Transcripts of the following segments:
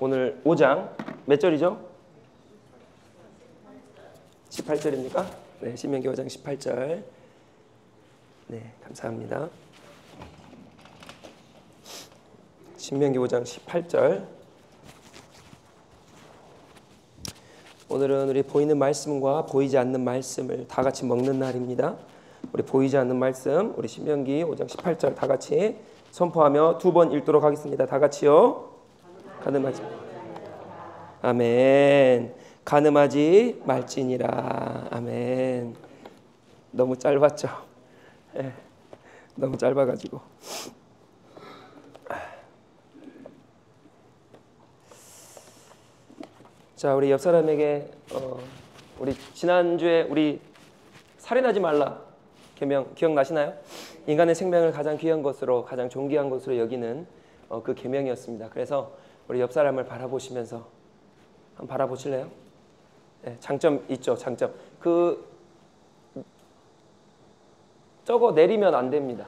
오늘 5장 몇 절이죠? 18절입니까? 네, 신명기 5장 18절. 네, 감사합니다. 신명기 5장 18절. 오늘은 우리 보이는 말씀과 보이지 않는 말씀을 다 같이 먹는 날입니다. 우리 보이지 않는 말씀, 우리 신명기 5장 18절 다 같이 선포하며 두 번 읽도록 하겠습니다. 다 같이요. 가늠하지 아멘. 가늠하지 말지니라. 아멘. 너무 짧았죠? 네, 너무 짧아가지고. 자, 우리 옆 사람에게 우리 지난주에 우리 살인하지 말라 계명 기억나시나요? 인간의 생명을 가장 귀한 것으로, 가장 존귀한 것으로 여기는 그 계명이었습니다. 그래서 우리 옆 사람을 바라보시면서 한번 바라보실래요? 네, 장점 있죠, 장점. 저거 내리면 안 됩니다.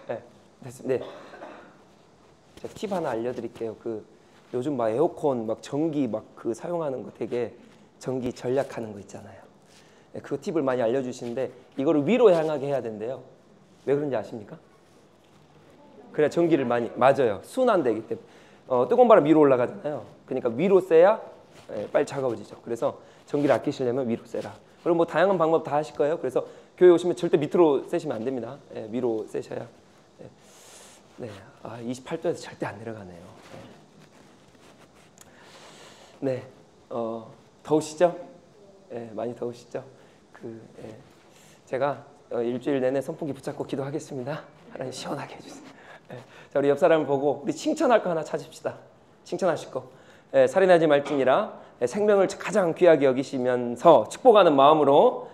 네, 됐습니다. 네. 제가 팁 하나 알려드릴게요. 요즘 막 에어컨 막 전기 막 사용하는 거 되게 전기 절약하는 거 있잖아요. 네, 그 팁을 많이 알려주시는데 이거를 위로 향하게 해야 된대요. 왜 그런지 아십니까? 그래야 전기를 많이, 맞아요. 순환되기 때문에. 뜨거운 바람 위로 올라가잖아요. 그러니까 위로 쐬야 빨리 차가워지죠. 그래서 전기를 아끼시려면 위로 쐬라. 그리고 뭐 다양한 방법 다 하실 거예요. 그래서 교회 오시면 절대 밑으로 쐬시면 안 됩니다. 네, 위로 쐬셔야. 네, 28도에서 절대 안 내려가네요. 네, 더우시죠? 네, 많이 더우시죠? 제가 일주일 내내 선풍기 붙잡고 기도하겠습니다. 하나님 시원하게 해주세요. 네, 자, 우리 옆 사람을 보고 우리 칭찬할 거 하나 찾읍시다. 칭찬하실 거. 살인하지 말지니라. 생명을 가장 귀하게 여기시면서 축복하는 마음으로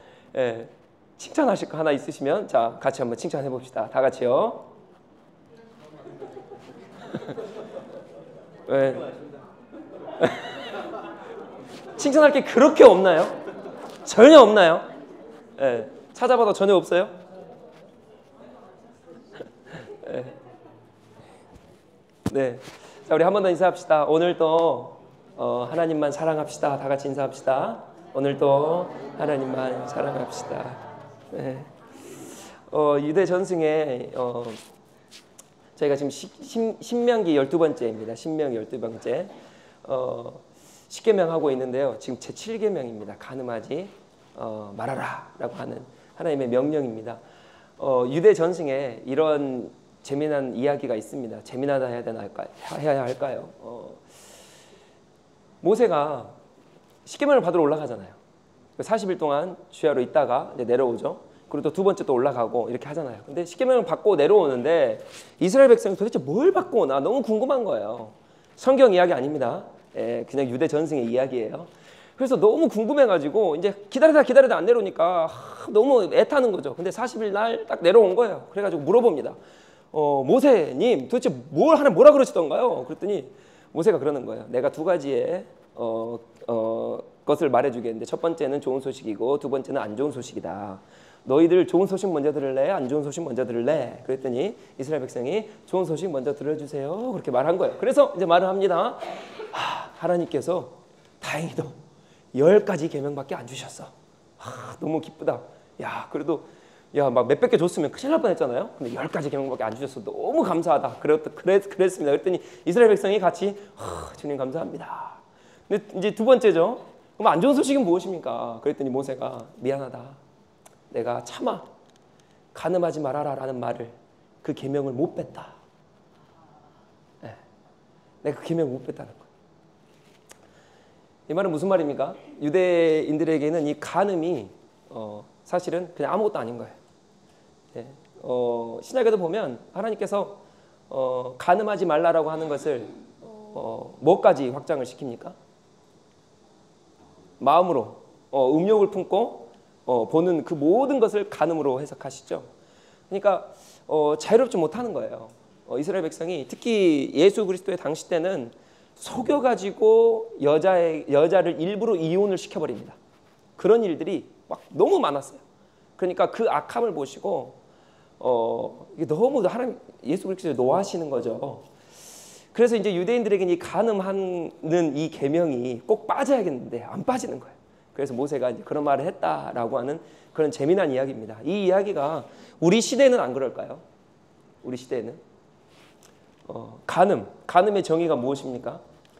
칭찬하실 거 하나 있으시면 자, 같이 한번 칭찬해 봅시다. 다 같이요. 네. 칭찬할 게 그렇게 없나요? 전혀 없나요? 네. 찾아봐도 전혀 없어요? 네. 네. 자, 우리 한 번 더 인사합시다. 오늘도 하나님만 사랑합시다. 다 같이 인사합시다. 오늘도 하나님만 사랑합시다. 네. 유대 전승에 저희가 지금 신명기 12번째입니다. 신명기 12번째. 10계명 하고 있는데요. 지금 제 7계명입니다. 가늠하지 말아라 라고 하는 하나님의 명령입니다. 유대 전승에 이런 재미난 이야기가 있습니다. 재미나다 해야 할까요? 모세가 10계명을 받으러 올라가잖아요. 40일 동안 주야로 있다가 이제 내려오죠. 그리고 또 두 번째 또 올라가고 이렇게 하잖아요. 근데 10계명을 받고 내려오는데 이스라엘 백성이 도대체 뭘 받고 오나 너무 궁금한 거예요. 성경 이야기 아닙니다. 그냥 유대 전승의 이야기예요. 그래서 너무 궁금해가지고 이제 기다리다 안 내려오니까 너무 애타는 거죠. 근데 40일 날 딱 내려온 거예요. 그래가지고 물어봅니다. 모세님 도대체 뭐라 그러시던가요? 그랬더니 모세가 그러는 거예요. 내가 두 가지의 것을 말해주겠는데 첫 번째는 좋은 소식이고 두 번째는 안 좋은 소식이다. 너희들 좋은 소식 먼저 들을래? 안 좋은 소식 먼저 들을래? 그랬더니 이스라엘 백성이 좋은 소식 먼저 들어주세요. 그렇게 말한 거예요. 그래서 이제 말을 합니다. 하나님께서 다행히도 10가지 계명밖에 안 주셨어. 너무 기쁘다. 야, 그래도 막 몇백 개 줬으면 큰일 날 뻔했잖아요. 근데 10가지 계명밖에 안 주셔서 너무 감사하다. 그랬습니다. 그랬더니 이스라엘 백성이 같이 주님 감사합니다. 근데 이제 두 번째죠. 그럼 안 좋은 소식은 무엇입니까? 그랬더니 모세가 미안하다. 내가 차마 가늠하지 말아라라는 말을 그 계명을 못 뺐다. 네. 내가 그 계명을 못 뺐다는 거예요. 이 말은 무슨 말입니까? 유대인들에게는 이 간음이 사실은 그냥 아무것도 아닌 거예요. 네. 신약에도 보면 하나님께서 간음하지 말라라고 하는 것을 뭐까지 확장을 시킵니까? 마음으로 음욕을 품고 보는 그 모든 것을 간음으로 해석하시죠. 그러니까 자유롭지 못하는 거예요. 이스라엘 백성이 특히 예수 그리스도의 당시 때는 속여가지고 여자를 일부러 이혼을 시켜버립니다. 그런 일들이 막 너무 많았어요. 그러니까 그 악함을 보시고 이게 너무 하나님 예수 그리스도를 노하시는 거죠. 그래서 이제 유대인들에게는 이 간음하는 이 계명이 꼭 빠져야겠는데 안 빠지는 거예요. 그래서 모세가 이제 그런 말을 했다라고 하는 그런 재미난 이야기입니다. 이 이야기가 우리 시대는 안 그럴까요? 우리 시대에는 간음의 정의가 무엇입니까?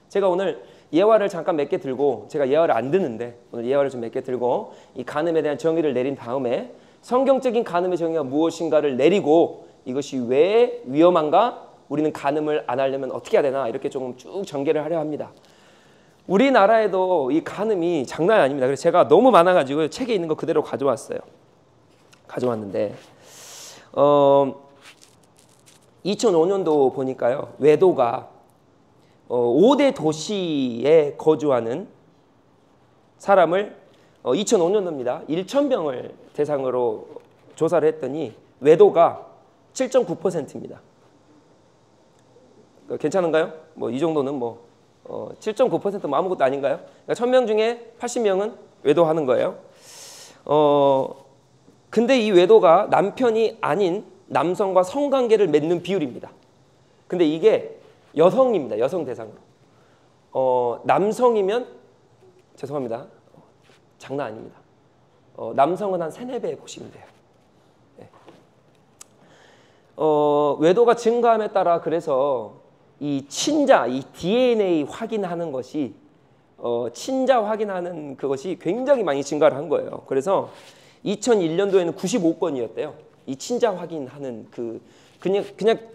제가 오늘 예화를 잠깐 몇 개 들고, 제가 예화를 안 듣는데 오늘 예화를 좀 몇 개 들고 이 간음에 대한 정의를 내린 다음에 성경적인 간음의 정의가 무엇인가를 내리고 이것이 왜 위험한가, 우리는 간음을 안 하려면 어떻게 해야 되나, 이렇게 조금 쭉 전개를 하려 합니다. 우리나라에도 이 간음이 장난이 아닙니다. 그래서 제가 너무 많아가지고 책에 있는 거 그대로 가져왔는데 2005년도 보니까요, 외도가 5대 도시에 거주하는 사람을 2005년도입니다. 1,000명을 대상으로 조사를 했더니 외도가 7.9%입니다. 괜찮은가요? 뭐 이 정도는 7.9%면 아무것도 아닌가요? 그러니까 1,000명 중에 80명은 외도하는 거예요. 근데 이 외도가 남편이 아닌 남성과 성관계를 맺는 비율입니다. 근데 이게 여성입니다. 여성 대상으로. 남성이면 죄송합니다. 장난 아닙니다. 남성은 한 3, 4배 보시면 돼요. 네. 외도가 증가함에 따라 그래서 이 친자, 이 DNA 확인하는 것이 친자 확인하는 그것이 굉장히 많이 증가를 한 거예요. 그래서 2001년도에는 95건이었대요. 이 친자 확인하는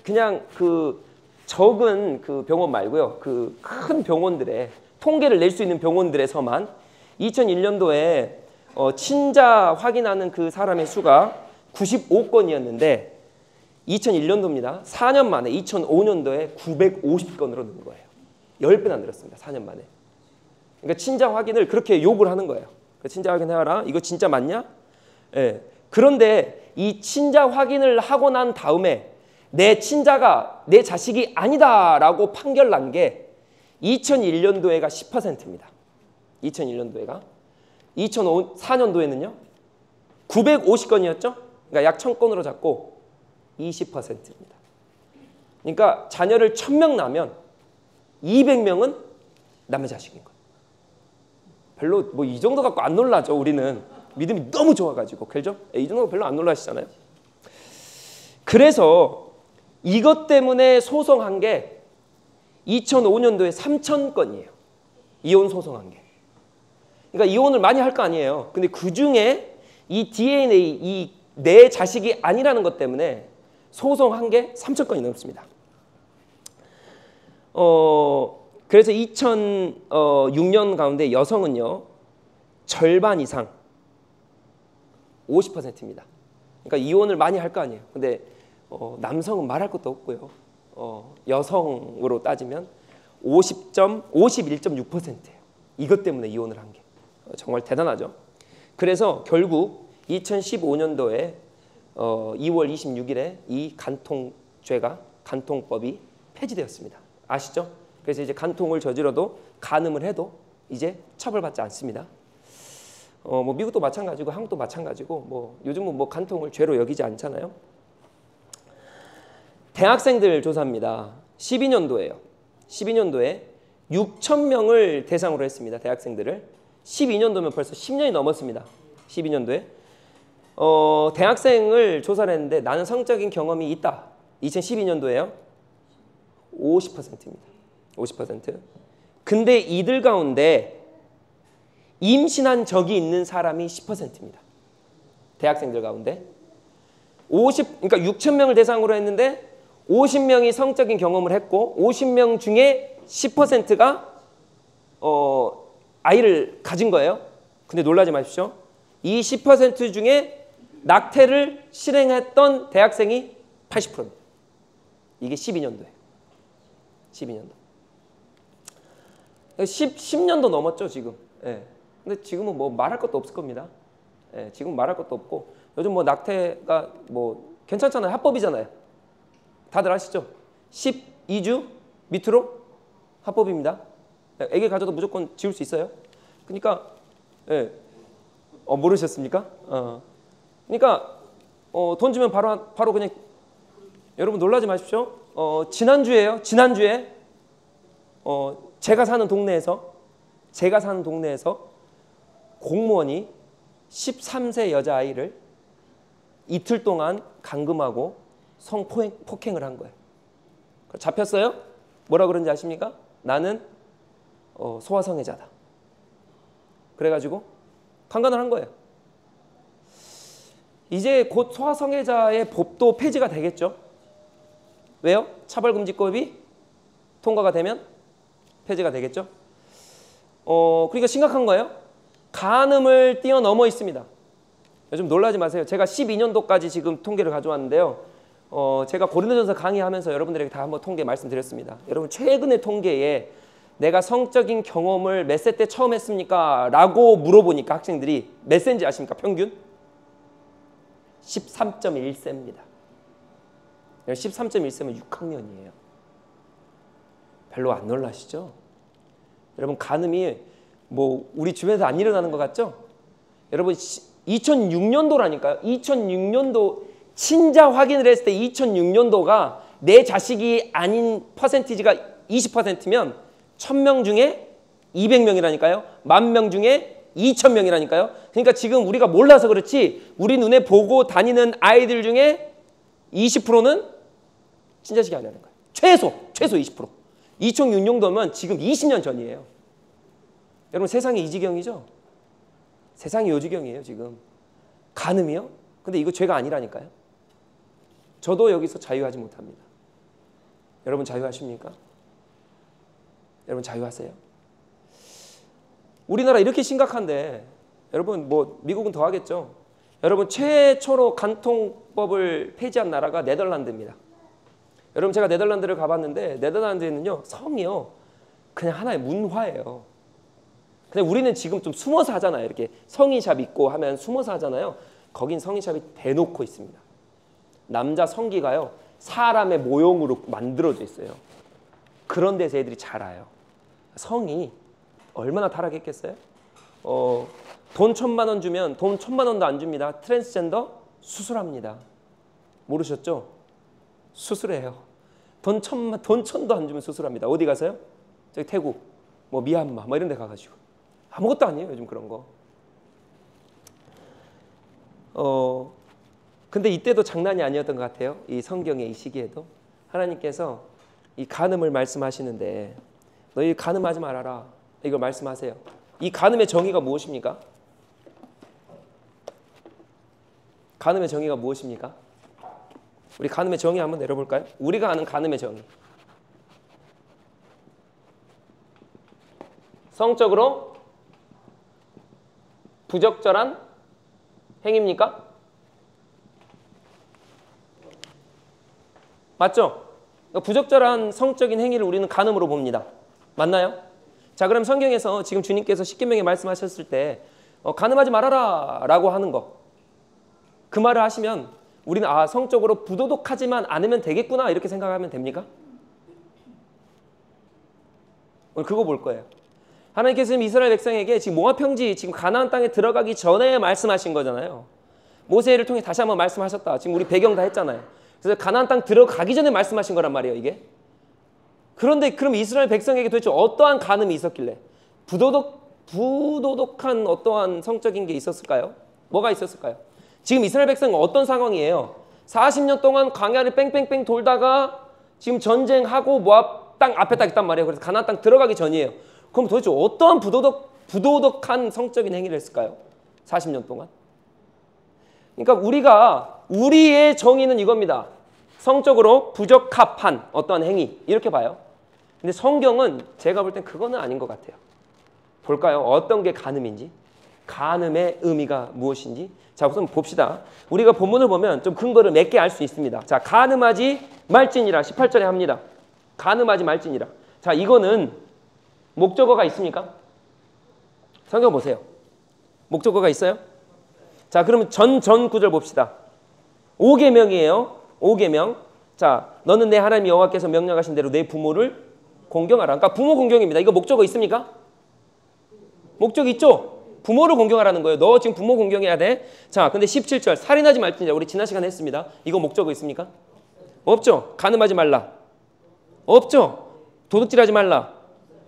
그냥 그 적은 그 병원 말고요. 그 큰 병원들의 통계를 낼 수 있는 병원들에서만 2001년도에 친자 확인하는 그 사람의 수가 95건이었는데 2001년도입니다. 4년 만에 2005년도에 950건으로 는 거예요. 10배나 늘었습니다. 4년 만에. 그러니까 친자 확인을 그렇게 욕을 하는 거예요. 친자 확인해라. 이거 진짜 맞냐? 예. 그런데 이 친자 확인을 하고 난 다음에 내 친자가 내 자식이 아니다라고 판결 난 게 2001년도에가 10%입니다. 2001년도에가. 2004년도에는요. 950건이었죠. 그러니까 약 1,000건으로 잡고 20%입니다. 그러니까 자녀를 1,000명 낳으면 200명은 남의 자식인 거예요. 별로 뭐 이 정도 갖고 안 놀라죠. 우리는 믿음이 너무 좋아가지고. 그죠? 이 정도 별로 안 놀라시잖아요. 그래서 이것 때문에 소송한 게 2005년도에 3,000건이에요. 이혼 소송한 게. 그러니까 이혼을 많이 할 거 아니에요. 근데 그중에 이 DNA, 이 내 자식이 아니라는 것 때문에 소송한 게 3,000건이 넘습니다. 그래서 2006년 가운데 여성은요, 절반 이상 50%입니다. 그러니까 이혼을 많이 할 거 아니에요. 근데 남성은 말할 것도 없고요. 여성으로 따지면 51.6%예요. 이것 때문에 이혼을 한 게. 정말 대단하죠. 그래서 결국 2015년도에 2월 26일에 이 간통법이 폐지되었습니다. 아시죠? 그래서 이제 간통을 저질러도 간음을 해도 이제 처벌받지 않습니다. 뭐 미국도 마찬가지고 한국도 마찬가지고 뭐 요즘은 뭐 간통을 죄로 여기지 않잖아요. 대학생들 조사입니다. 12년도에요. 12년도에 6,000명을 대상으로 했습니다. 대학생들을. 12년도면 벌써 10년이 넘었습니다. 12년도에. 대학생을 조사를 했는데 나는 성적인 경험이 있다. 2012년도에요. 50%입니다. 50%. 근데 이들 가운데 임신한 적이 있는 사람이 10%입니다. 대학생들 가운데. 그러니까 6,000명을 대상으로 했는데 50명이 성적인 경험을 했고 50명 중에 10%가 아이를 가진 거예요. 근데 놀라지 마십시오. 이 10% 중에 낙태를 실행했던 대학생이 80%입니다. 이게 12년도예요. 12년도. 10년도 넘었죠, 지금. 예. 근데 지금은 뭐 말할 것도 없을 겁니다. 예, 지금 말할 것도 없고 요즘 뭐 낙태가 뭐 괜찮잖아요. 합법이잖아요. 다들 아시죠? 12주 밑으로 합법입니다. 애기 가져도 무조건 지울 수 있어요. 그러니까 예. 모르셨습니까? 그러니까 돈 주면 바로 그냥 여러분 놀라지 마십시오. 지난주에요. 지난주에 제가 사는 동네에서 공무원이 13세 여자아이를 이틀 동안 감금하고 성폭행을 한 거예요. 잡혔어요? 뭐라 그런지 아십니까? 나는 소아성애자다. 그래가지고 강간을 한 거예요. 이제 곧 소아성애자의 법도 폐지가 되겠죠. 왜요? 차별금지법이 통과가 되면 폐지가 되겠죠. 그러니까 심각한 거예요. 간음을 뛰어넘어 있습니다. 요즘 놀라지 마세요. 제가 12년도까지 지금 통계를 가져왔는데요. 제가 고린도전서 강의하면서 여러분들에게 다 한번 통계 말씀드렸습니다. 여러분 최근의 통계에 내가 성적인 경험을 몇 세 때 처음 했습니까? 라고 물어보니까 학생들이 몇 세인지 아십니까? 평균? 13.1세입니다. 13.1세면 6학년이에요. 별로 안 놀라시죠? 여러분 간음이 뭐 우리 주변에서 안 일어나는 것 같죠? 여러분 2006년도라니까요. 2006년도 친자 확인을 했을 때 2006년도가 내 자식이 아닌 퍼센티지가 20%면 1000명 중에 200명이라니까요. 10,000명 중에 2,000명이라니까요. 그러니까 지금 우리가 몰라서 그렇지 우리 눈에 보고 다니는 아이들 중에 20%는 친자식이 아니라는 거예요. 최소 20%. 2006년도면 지금 20년 전이에요. 여러분 세상이 이 지경이죠? 세상이 요 지경이에요 지금. 간음이요? 근데 이거 죄가 아니라니까요. 저도 여기서 자유하지 못합니다. 여러분 자유하십니까? 여러분 자유하세요? 우리나라 이렇게 심각한데 여러분 뭐 미국은 더 하겠죠. 여러분 최초로 간통법을 폐지한 나라가 네덜란드입니다. 여러분 제가 네덜란드를 가봤는데 네덜란드에는요 성이요 그냥 하나의 문화예요. 근데 우리는 지금 좀 숨어서 하잖아요. 이렇게 성인샵 있고 하면 숨어서 하잖아요. 거긴 성인샵이 대놓고 있습니다. 남자 성기가요 사람의 모형으로 만들어져 있어요. 그런 데서 애들이 자라요. 성이 얼마나 타락했겠어요? 돈 1,000만 원 주면 돈 1,000만 원도 안 줍니다. 트랜스젠더 수술합니다. 모르셨죠? 수술해요. 돈 1,000도 안 주면 수술합니다. 어디 가서요? 저기 태국, 뭐 미얀마, 뭐 이런 데 가가지고. 아무것도 아니에요, 요즘 그런 거. 근데 이때도 장난이 아니었던 것 같아요. 이 성경의 이 시기에도. 하나님께서 이 간음을 말씀하시는데 너희 간음하지 말아라. 이걸 말씀하세요. 이 간음의 정의가 무엇입니까? 간음의 정의가 무엇입니까? 우리 간음의 정의 한번 내려볼까요? 우리가 아는 간음의 정의. 성적으로 부적절한 행위입니까? 맞죠? 부적절한 성적인 행위를 우리는 간음으로 봅니다. 맞나요? 자, 그럼 성경에서 지금 주님께서 십계명에 말씀하셨을 때 간음하지 말아라 라고 하는 거, 그 말을 하시면 우리는 성적으로 부도덕하지만 않으면 되겠구나 이렇게 생각하면 됩니까? 오늘 그거 볼 거예요. 하나님께서 지금 이스라엘 백성에게 지금 모압 평지, 지금 가나안 땅에 들어가기 전에 말씀하신 거잖아요. 모세를 통해 다시 한번 말씀하셨다. 지금 우리 배경 다 했잖아요. 그래서 가나안 땅 들어가기 전에 말씀하신 거란 말이에요, 이게. 그런데 그럼 이스라엘 백성에게 도대체 어떠한 간음이 있었길래 부도덕한 어떠한 성적인 게 있었을까요? 뭐가 있었을까요? 지금 이스라엘 백성은 어떤 상황이에요? 40년 동안 광야를 뺑뺑뺑 돌다가 지금 전쟁하고 모압 땅 앞에 딱 있단 말이에요. 그래서 가나안 땅 들어가기 전이에요. 그럼 도대체 어떠한 부도덕한 성적인 행위를 했을까요? 40년 동안. 그러니까 우리의 정의는 이겁니다. 성적으로 부적합한 어떠한 행위 이렇게 봐요. 근데 성경은 제가 볼 땐 그거는 아닌 것 같아요. 볼까요? 어떤 게 간음인지, 간음의 의미가 무엇인지. 자, 우선 봅시다. 우리가 본문을 보면 좀 근거를 몇 개 알 수 있습니다. 자, 간음하지 말지니라 18절에 합니다. 간음하지 말지니라. 자, 이거는 목적어가 있습니까? 성경 보세요. 목적어가 있어요? 자, 그러면 전 구절 봅시다. 5계명이에요. 5계명. 자, 너는 내 하나님 여호와께서 명령하신 대로 내 부모를 공경하라. 그러니까 부모 공경입니다. 이거 목적어 있습니까? 목적 있죠? 부모를 공경하라는 거예요. 너 지금 부모 공경해야 돼. 자, 근데 17절 살인하지 말지니라. 우리 지난 시간에 했습니다. 이거 목적어 있습니까? 없죠. 간음하지 말라. 없죠. 도둑질하지 말라.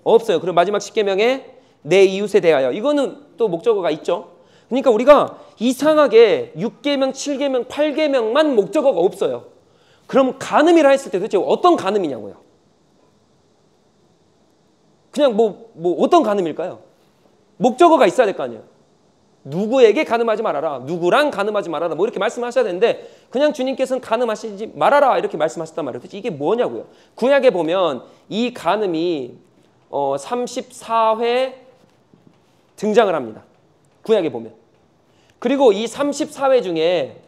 없어요. 그리고 마지막 10계명에 내 이웃에 대하여. 이거는 또 목적어가 있죠. 그러니까 우리가 이상하게 6계명, 7계명, 8계명만 목적어가 없어요. 그럼 간음이라 했을 때 도대체 어떤 간음이냐고요. 그냥 뭐 어떤 간음일까요? 목적어가 있어야 될 거 아니에요. 누구에게 간음하지 말아라. 누구랑 간음하지 말아라. 뭐 이렇게 말씀하셔야 되는데 그냥 주님께서는 간음하시지 말아라 이렇게 말씀하셨단 말이에요. 도대체 이게 뭐냐고요. 구약에 보면 이 간음이 34회 등장을 합니다. 구약에 보면. 그리고 이 34회 중에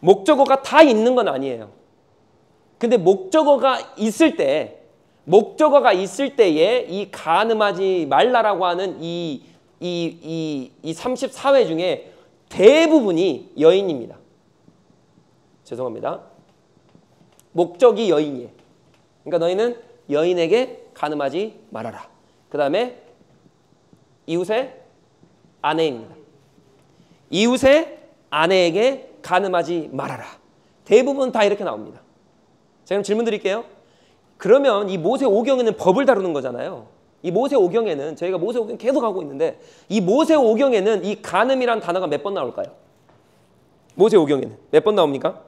목적어가 다 있는 건 아니에요. 근데 목적어가 있을 때에 이 간음하지 말라라고 하는 이 34회 중에 대부분이 여인입니다. 죄송합니다. 목적이 여인이에요. 그러니까 너희는 여인에게 간음하지 말아라. 그 다음에 이웃의 아내입니다. 이웃의 아내에게 간음하지 말아라. 대부분 다 이렇게 나옵니다. 자, 그럼 질문 드릴게요. 그러면 이 모세오경에는 법을 다루는 거잖아요. 이 모세오경에는 저희가 모세오경 계속 하고 있는데 이 모세오경에는 이 간음이란 단어가 몇 번 나올까요? 모세오경에는 몇 번 나옵니까?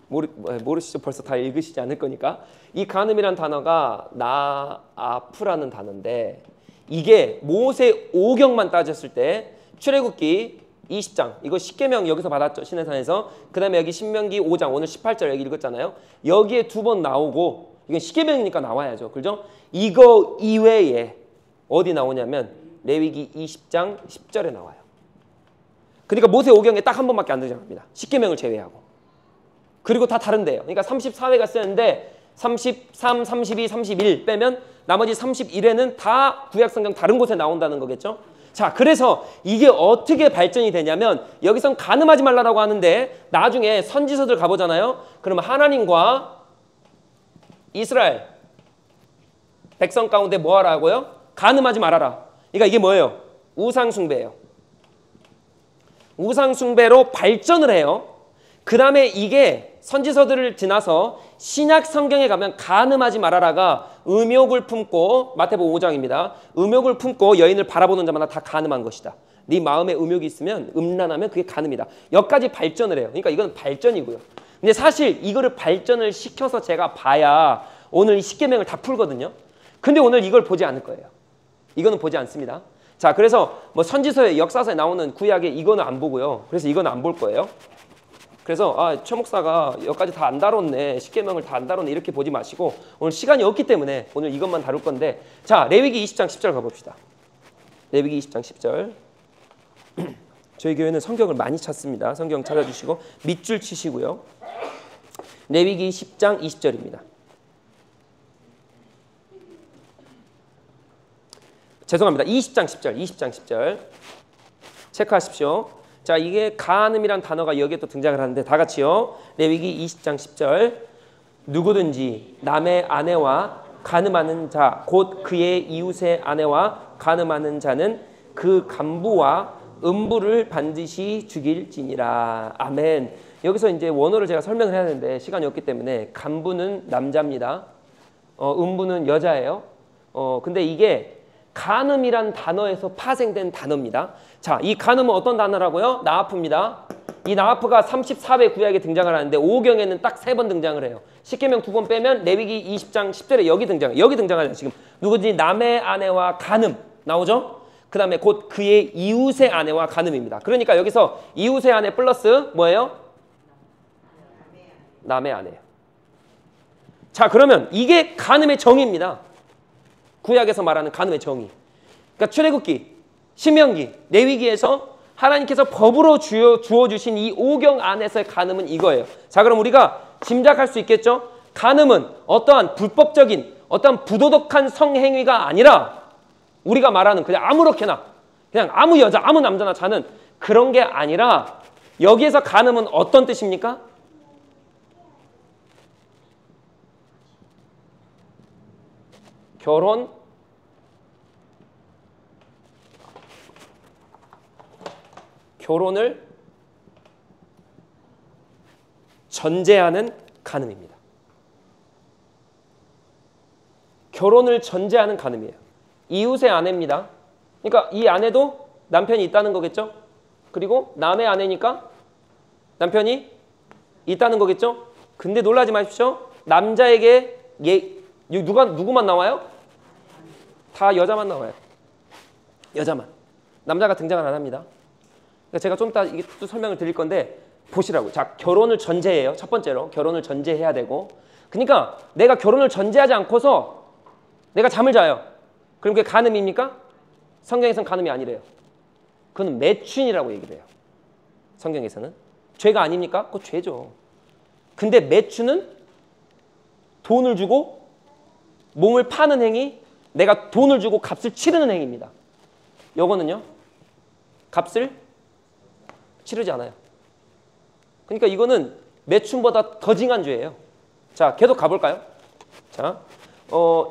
모르시죠? 벌써 다 읽으시지 않을 거니까. 이 간음이란 단어가 나아프라는 단어인데 이게 모세오경만 따졌을 때 출애굽기 20장 이거 10계명 여기서 받았죠. 시내산에서. 그 다음에 여기 신명기 5장 오늘 18절 여기 읽었잖아요. 여기에 2번 나오고 이건 10계명이니까 나와야죠. 그죠? 이거 이외에 어디 나오냐면 레위기 20장 10절에 나와요. 그러니까 모세오경에 딱 한 번밖에 안 등장합니다. 10계명을 제외하고. 그리고 다 다른데요. 그러니까 34회가 쓰였는데 33, 32, 31 빼면 나머지 31회는 다 구약성경 다른 곳에 나온다는 거겠죠. 자, 그래서 이게 어떻게 발전이 되냐면 여기선 간음하지 말라고 하는데 나중에 선지서들 가보잖아요. 그러면 하나님과 이스라엘 백성 가운데 뭐 하라고요? 간음하지 말아라. 그러니까 이게 뭐예요? 우상숭배예요. 우상숭배로 발전을 해요. 그 다음에 이게 선지서들을 지나서 신약 성경에 가면 간음하지 말아라가 음욕을 품고 마태복음 5장입니다. 음욕을 품고 여인을 바라보는 자마다 다 간음한 것이다. 네 마음에 음욕이 있으면 음란하면 그게 간음이다. 여기까지 발전을 해요. 그러니까 이건 발전이고요. 근데 사실 이거를 발전을 시켜서 제가 봐야 오늘 이 10계명을 다 풀거든요. 근데 오늘 이걸 보지 않을 거예요. 이거는 보지 않습니다. 자, 그래서 뭐 선지서에 역사서에 나오는 구약에 이거는 안 보고요. 그래서 이거는 안 볼 거예요. 그래서 최 목사가 여기까지 다 안 다뤘네. 10계명을 다 안 다뤘네. 이렇게 보지 마시고 오늘 시간이 없기 때문에 오늘 이것만 다룰 건데 자, 레위기 20장 10절 가봅시다. 레위기 20장 10절. 저희 교회는 성경을 많이 찾습니다. 성경 찾아주시고 밑줄 치시고요. 레위기 10장 20절입니다. 죄송합니다. 20장 10절. 체크하십시오. 자, 이게 간음이란 단어가 여기에 또 등장을 하는데 다 같이요. 레위기 20장 10절. 누구든지 남의 아내와 간음하는 자, 곧 그의 이웃의 아내와 간음하는 자는 그 간부와 음부를 반드시 죽일지니라. 아멘. 여기서 이제 원어를 제가 설명을 해야 되는데 시간이 없기 때문에 간부는 남자입니다. 음부는 여자예요. 근데 이게 간음이란 단어에서 파생된 단어입니다. 자, 이 간음은 어떤 단어라고요? 나아프입니다. 이 나아프가 34회 구약에 등장을 하는데 오경에는 딱 3번 등장을 해요. 10계명 2번 빼면 레위기 20장 10절에 여기 등장하죠. 지금 누구든지 남의 아내와 간음 나오죠? 그 다음에 곧 그의 이웃의 아내와 간음입니다. 그러니까 여기서 이웃의 아내 플러스 뭐예요? 남의 아내예요. 자, 그러면 이게 간음의 정의입니다. 구약에서 말하는 간음의 정의. 그러니까 출애굽기, 신명기, 레위기에서 하나님께서 법으로 주어주신 이 오경 안에서의 간음은 이거예요. 자, 그럼 우리가 짐작할 수 있겠죠? 간음은 어떠한 불법적인 어떠한 부도덕한 성행위가 아니라 우리가 말하는 그냥 아무렇게나 그냥 아무 여자 아무 남자나 자는 그런 게 아니라 여기에서 간음은 어떤 뜻입니까? 결혼 결혼을 전제하는 간음입니다. 결혼을 전제하는 간음이에요. 이웃의 아내입니다. 그러니까 이 아내도 남편이 있다는 거겠죠? 그리고 남의 아내니까 남편이 있다는 거겠죠? 근데 놀라지 마십시오. 남자에게 누구만 나와요? 다 여자만 나와요. 여자만. 남자가 등장을 안 합니다. 그러니까 제가 좀 이따 이게 또 설명을 드릴 건데 보시라고. 자, 결혼을 전제해요. 첫 번째로 결혼을 전제해야 되고. 그러니까 내가 결혼을 전제하지 않고서 내가 잠을 자요. 그럼 그게 간음입니까? 성경에서는 간음이 아니래요. 그건 매춘이라고 얘기를 해요. 성경에서는. 죄가 아닙니까? 그거 죄죠. 근데 매춘은 돈을 주고 몸을 파는 행위, 내가 돈을 주고 값을 치르는 행위입니다. 요거는요. 값을 치르지 않아요. 그러니까 이거는 매춘보다 더 징한 죄예요. 자, 계속 가볼까요? 자,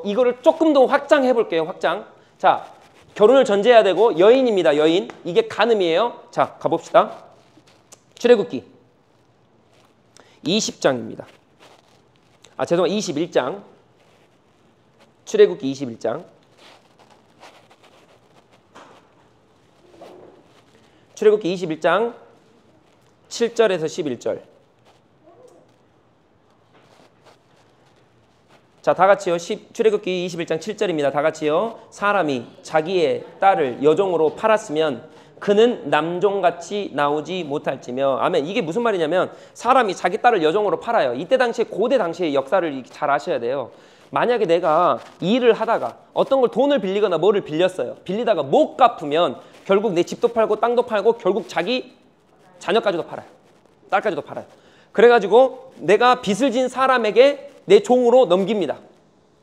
이거를 조금 더 확장해 볼게요. 확장. 자, 결혼을 전제해야 되고 여인입니다. 여인. 이게 간음이에요. 자, 가봅시다. 출애굽기 20장입니다. 아, 죄송합니다. 21장. 출애굽기 21장. 출애굽기 21장 7절에서 11절. 자, 다 같이요. 출애굽기 21장 7절입니다. 다 같이요. 사람이 자기의 딸을 여종으로 팔았으면 그는 남종같이 나오지 못할지며. 아멘. 이게 무슨 말이냐면 사람이 자기 딸을 여종으로 팔아요. 이때 당시에 고대 당시의 역사를 잘 아셔야 돼요. 만약에 내가 일을 하다가 어떤 걸 돈을 빌리거나 뭐를 빌렸어요. 빌리다가 못 갚으면 결국 내 집도 팔고 땅도 팔고 결국 자기 자녀까지도 팔아요. 딸까지도 팔아요. 그래가지고 내가 빚을 진 사람에게 내 종으로 넘깁니다.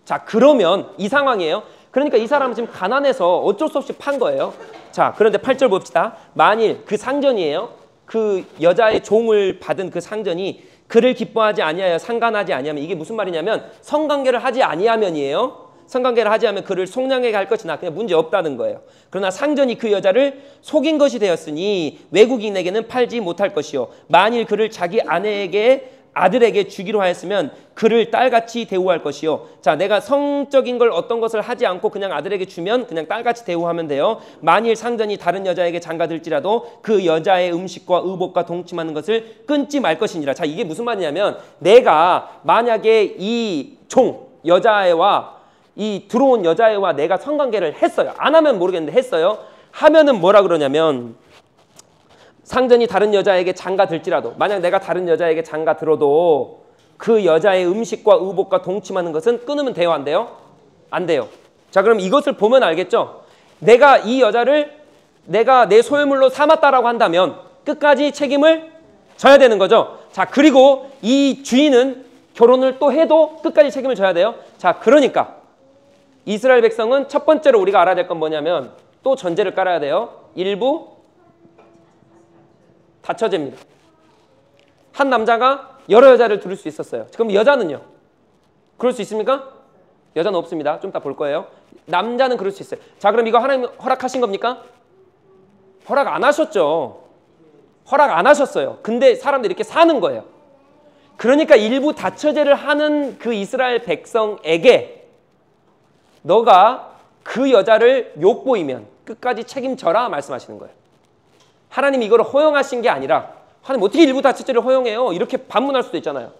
자, 그러면 이 상황이에요. 그러니까 이 사람은 지금 가난해서 어쩔 수 없이 판 거예요. 자, 그런데 8절 봅시다. 만일 그 상전이에요. 그 여자의 종을 받은 그 상전이 그를 기뻐하지 아니하여 상관하지 아니하면, 이게 무슨 말이냐면 성관계를 하지 아니하면이에요. 성관계를 하지 않으면 그를 속량하게 할 것이나 그냥 문제 없다는 거예요. 그러나 상전이 그 여자를 속인 것이 되었으니 외국인에게는 팔지 못할 것이요. 만일 그를 자기 아들에게 주기로 하였으면 그를 딸같이 대우할 것이요. 자, 내가 성적인 걸 어떤 것을 하지 않고 그냥 아들에게 주면 그냥 딸같이 대우하면 돼요. 만일 상전이 다른 여자에게 장가들지라도 그 여자의 음식과 의복과 동침하는 것을 끊지 말 것이니라. 자, 이게 무슨 말이냐면 내가 만약에 이 여자애와 이 들어온 여자애와 내가 성관계를 했어요. 안 하면 모르겠는데 했어요. 하면은 뭐라 그러냐면 상전이 다른 여자에게 장가들지라도, 만약 내가 다른 여자에게 장가들어도 그 여자의 음식과 의복과 동침하는 것은 끊으면 돼요, 안 돼요? 안 돼요. 자, 그럼 이것을 보면 알겠죠? 내가 이 여자를 내가 내 소유물로 삼았다라고 한다면 끝까지 책임을 져야 되는 거죠. 자, 그리고 이 주인은 결혼을 또 해도 끝까지 책임을 져야 돼요. 자, 그러니까 이스라엘 백성은 첫 번째로 우리가 알아야 될 건 뭐냐면 또 전제를 깔아야 돼요. 일부 다처제입니다. 한 남자가 여러 여자를 두를 수 있었어요. 그럼 여자는요? 그럴 수 있습니까? 여자는 없습니다. 좀 이따 볼 거예요. 남자는 그럴 수 있어요. 자, 그럼 이거 하나님 허락하신 겁니까? 허락 안 하셨죠. 허락 안 하셨어요. 근데 사람들이 이렇게 사는 거예요. 그러니까 일부 다처제를 하는 그 이스라엘 백성에게 너가 그 여자를 욕보이면 끝까지 책임져라 말씀하시는 거예요. 하나님이 이걸 허용하신 게 아니라, 하나님 어떻게 일부 다처제를 허용해요? 이렇게 반문할 수도 있잖아요.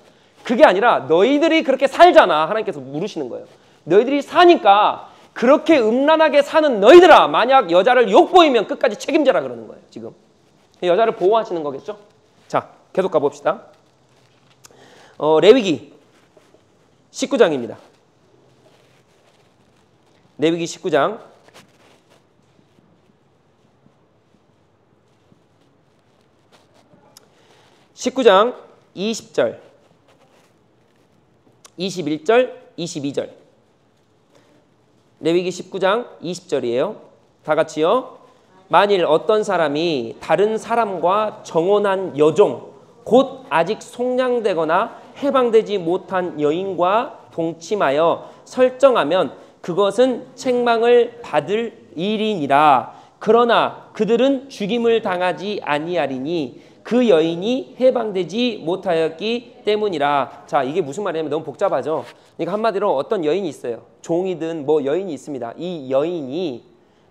그게 아니라 너희들이 그렇게 살잖아. 하나님께서 물으시는 거예요. 너희들이 사니까 그렇게 음란하게 사는 너희들아, 만약 여자를 욕보이면 끝까지 책임져라 그러는 거예요. 지금 여자를 보호하시는 거겠죠. 자, 계속 가봅시다. 레위기 19장입니다. 레위기 19장 19장 20절, 21절, 22절. 레위기 19장 20절이에요. 다 같이요. 만일 어떤 사람이 다른 사람과 정혼한 여종, 곧 아직 속량되거나 해방되지 못한 여인과 동침하여 설정하면 그것은 책망을 받을 일이니라. 그러나 그들은 죽임을 당하지 아니하리니 그 여인이 해방되지 못하였기 때문이라. 자, 이게 무슨 말이냐면 너무 복잡하죠. 그러니까 한마디로 어떤 여인이 있어요. 종이든 뭐 여인이 있습니다. 이 여인이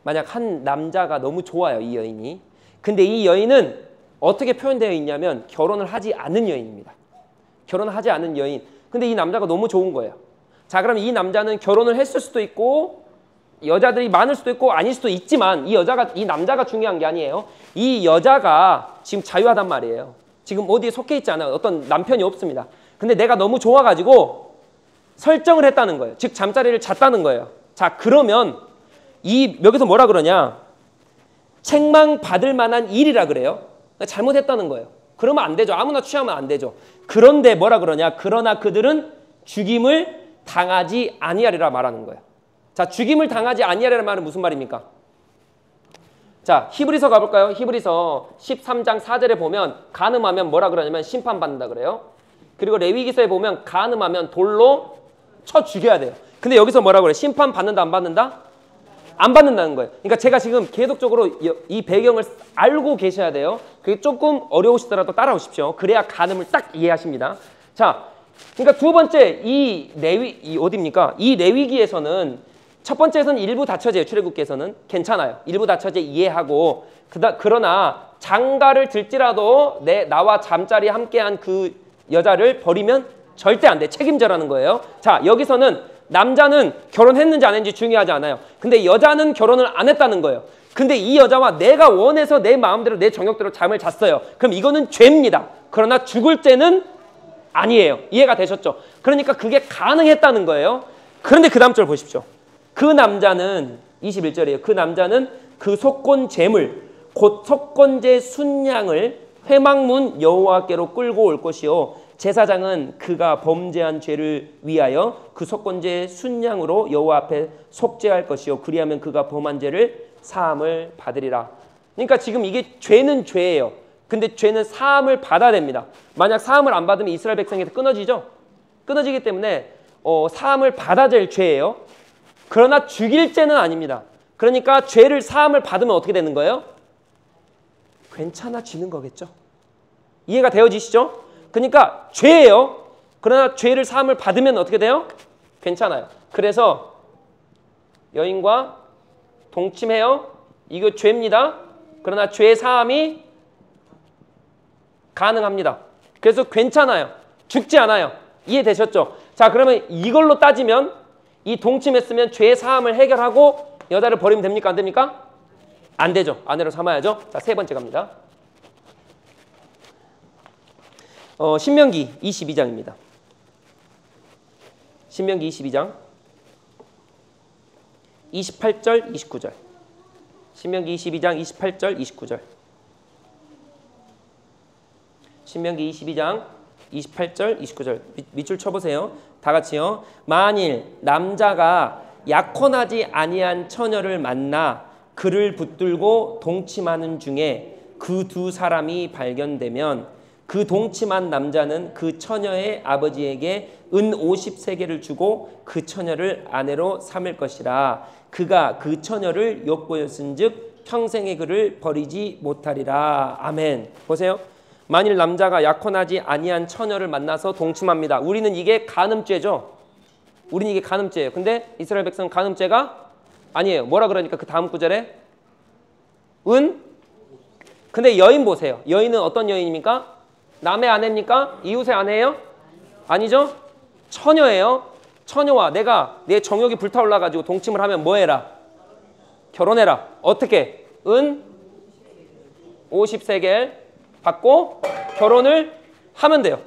만약 한 남자가 너무 좋아요. 이 여인이. 근데 이 여인은 어떻게 표현되어 있냐면 결혼을 하지 않은 여인입니다. 결혼을 하지 않은 여인. 근데 이 남자가 너무 좋은 거예요. 자, 그럼 이 남자는 결혼을 했을 수도 있고 여자들이 많을 수도 있고 아닐 수도 있지만 이 남자가 중요한 게 아니에요. 이 여자가 지금 자유하단 말이에요. 지금 어디에 속해 있지 않아요. 어떤 남편이 없습니다. 근데 내가 너무 좋아가지고 설정을 했다는 거예요. 즉 잠자리를 잤다는 거예요. 자, 그러면 여기서 뭐라 그러냐? 책망받을 만한 일이라 그래요. 그러니까 잘못했다는 거예요. 그러면 안 되죠. 아무나 취하면 안 되죠. 그런데 뭐라 그러냐? 그러나 그들은 죽임을 당하지 아니하리라 말하는 거예요. 자, 죽임을 당하지 아니하리라는 말은 무슨 말입니까? 자, 히브리서 가볼까요? 히브리서 13장 4절에 보면 간음하면 뭐라 그러냐면 심판받는다 그래요. 그리고 레위기서에 보면 간음하면 돌로 쳐 죽여야 돼요. 근데 여기서 뭐라 그래요? 심판받는다 안 받는다? 안 받는다는 거예요. 그러니까 제가 지금 계속적으로 이 배경을 알고 계셔야 돼요. 그게 조금 어려우시더라도 따라오십시오. 그래야 간음을 딱 이해하십니다. 자, 그러니까 두 번째 어디입니까? 이 레위기에서는 첫 번째에서는 일부 다처제 출애굽기에서는 괜찮아요. 일부 다처제 이해하고 그러나 장가를 들지라도 나와 잠자리 함께한 그 여자를 버리면 절대 안 돼. 책임져라는 거예요. 자, 여기서는 남자는 결혼했는지 안 했는지 중요하지 않아요. 근데 여자는 결혼을 안 했다는 거예요. 근데 이 여자와 내가 원해서 내 마음대로 내 정욕대로 잠을 잤어요. 그럼 이거는 죄입니다. 그러나 죽을 죄는 아니에요. 이해가 되셨죠? 그러니까 그게 가능했다는 거예요. 그런데 그 다음 절 보십시오. 그 남자는 21절이에요. 그 남자는 그 속건 제물 곧 속건제 순양을 회막문 여호와께로 끌고 올 것이요 제사장은 그가 범죄한 죄를 위하여 그 속건제 순양으로 여호와 앞에 속죄할 것이요 그리하면 그가 범한 죄를 사함을 받으리라. 그러니까 지금 이게 죄는 죄예요. 근데 죄는 사함을 받아야 됩니다. 만약 사함을 안 받으면 이스라엘 백성에서 끊어지죠. 끊어지기 때문에 사함을 받아야 될 죄예요. 그러나 죽일 죄는 아닙니다. 그러니까 죄를 사함을 받으면 어떻게 되는 거예요? 괜찮아지는 거겠죠. 이해가 되어지시죠? 그러니까 죄예요. 그러나 죄를 사함을 받으면 어떻게 돼요? 괜찮아요. 그래서 여인과 동침해요. 이거 죄입니다. 그러나 죄 사함이 가능합니다. 그래서 괜찮아요. 죽지 않아요. 이해되셨죠? 자, 그러면 이걸로 따지면 이 동침했으면 죄 사함을 해결하고 여자를 버리면 됩니까? 안 됩니까? 안 되죠. 아내로 삼아야죠. 자, 세 번째 갑니다. 신명기 22장입니다. 신명기 22장 28절 29절. 신명기 22장 28절 29절. 신명기 22장 28절 29절 밑줄 쳐보세요. 다 같이요. 만일 남자가 약혼하지 아니한 처녀를 만나 그를 붙들고 동침하는 중에 그 두 사람이 발견되면 그 동침한 남자는 그 처녀의 아버지에게 은 50세겔을 주고 그 처녀를 아내로 삼을 것이라. 그가 그 처녀를 엿보였은즉 평생의 그를 버리지 못하리라. 아멘. 보세요. 만일 남자가 약혼하지 아니한 처녀를 만나서 동침합니다. 우리는 이게 간음죄죠. 우리는 이게 간음죄예요. 근데 이스라엘 백성은 간음죄가 아니에요. 뭐라 그러니까 그 다음 구절에 근데 여인 보세요. 여인은 어떤 여인입니까? 남의 아내입니까? 이웃의 아내예요? 아니죠? 처녀예요. 처녀와 내가 내 정욕이 불타올라가지고 동침을 하면 뭐 해라? 결혼해라. 어떻게? 은 50세겔 받고 결혼을 하면 돼요.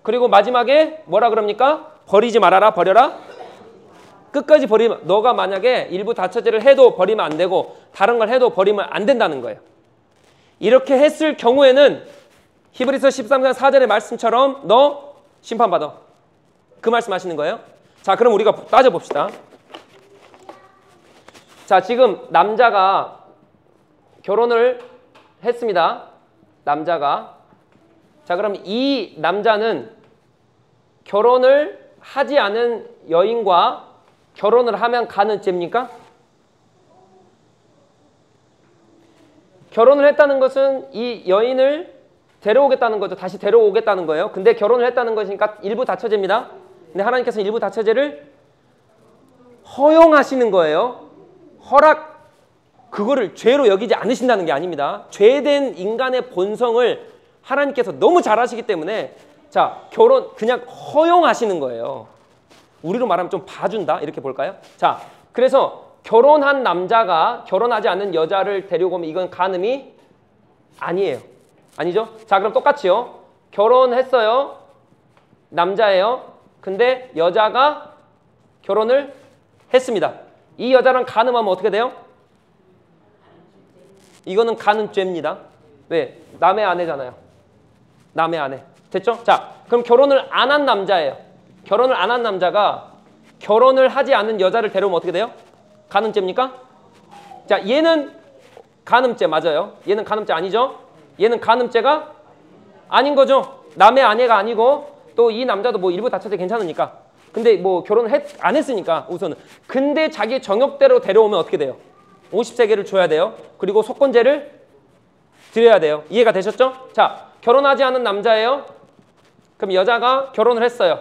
그리고 마지막에 뭐라 그럽니까? 버리지 말아라. 버려라. 끝까지 버리면, 너가 만약에 일부 다처제를 해도 버리면 안 되고 다른 걸 해도 버리면 안 된다는 거예요. 이렇게 했을 경우에는 히브리서 13장 4절의 말씀처럼 너 심판받아. 그 말씀 하시는 거예요. 자, 그럼 우리가 따져봅시다. 자, 지금 남자가 결혼을 했습니다. 남자가. 자, 그럼 이 남자는 결혼을 하지 않은 여인과 결혼을 하면 가는 죄입니까? 결혼을 했다는 것은 이 여인을 데려오겠다는 거죠. 다시 데려오겠다는 거예요. 근데 결혼을 했다는 것이니까 일부 다처제입니다. 근데 하나님께서는 일부 다처제를 허용하시는 거예요. 그거를 죄로 여기지 않으신다는 게 아닙니다. 죄된 인간의 본성을 하나님께서 너무 잘 아시기 때문에 자, 결혼 그냥 허용하시는 거예요. 우리로 말하면 좀 봐준다 이렇게 볼까요? 자, 그래서 결혼한 남자가 결혼하지 않는 여자를 데리고 오면 이건 간음이 아니에요. 아니죠? 자, 그럼 똑같이요. 결혼했어요. 남자예요. 근데 여자가 결혼을 했습니다. 이 여자랑 간음하면 어떻게 돼요? 이거는 간음죄입니다. 왜? 남의 아내잖아요. 남의 아내. 됐죠? 자, 그럼 결혼을 안 한 남자예요. 결혼을 안 한 남자가 결혼을 하지 않은 여자를 데려오면 어떻게 돼요? 간음죄입니까? 자, 얘는 간음죄 맞아요. 얘는 간음죄 아니죠? 얘는 간음죄가 아닌 거죠. 남의 아내가 아니고 또 이 남자도 뭐 일부 다처제 괜찮으니까. 근데 뭐 결혼을 안 했으니까 우선은. 근데 자기 정욕대로 데려오면 어떻게 돼요? 50세겔을 줘야 돼요. 그리고 속건제를 드려야 돼요. 이해가 되셨죠? 자, 결혼하지 않은 남자예요. 그럼 여자가 결혼을 했어요.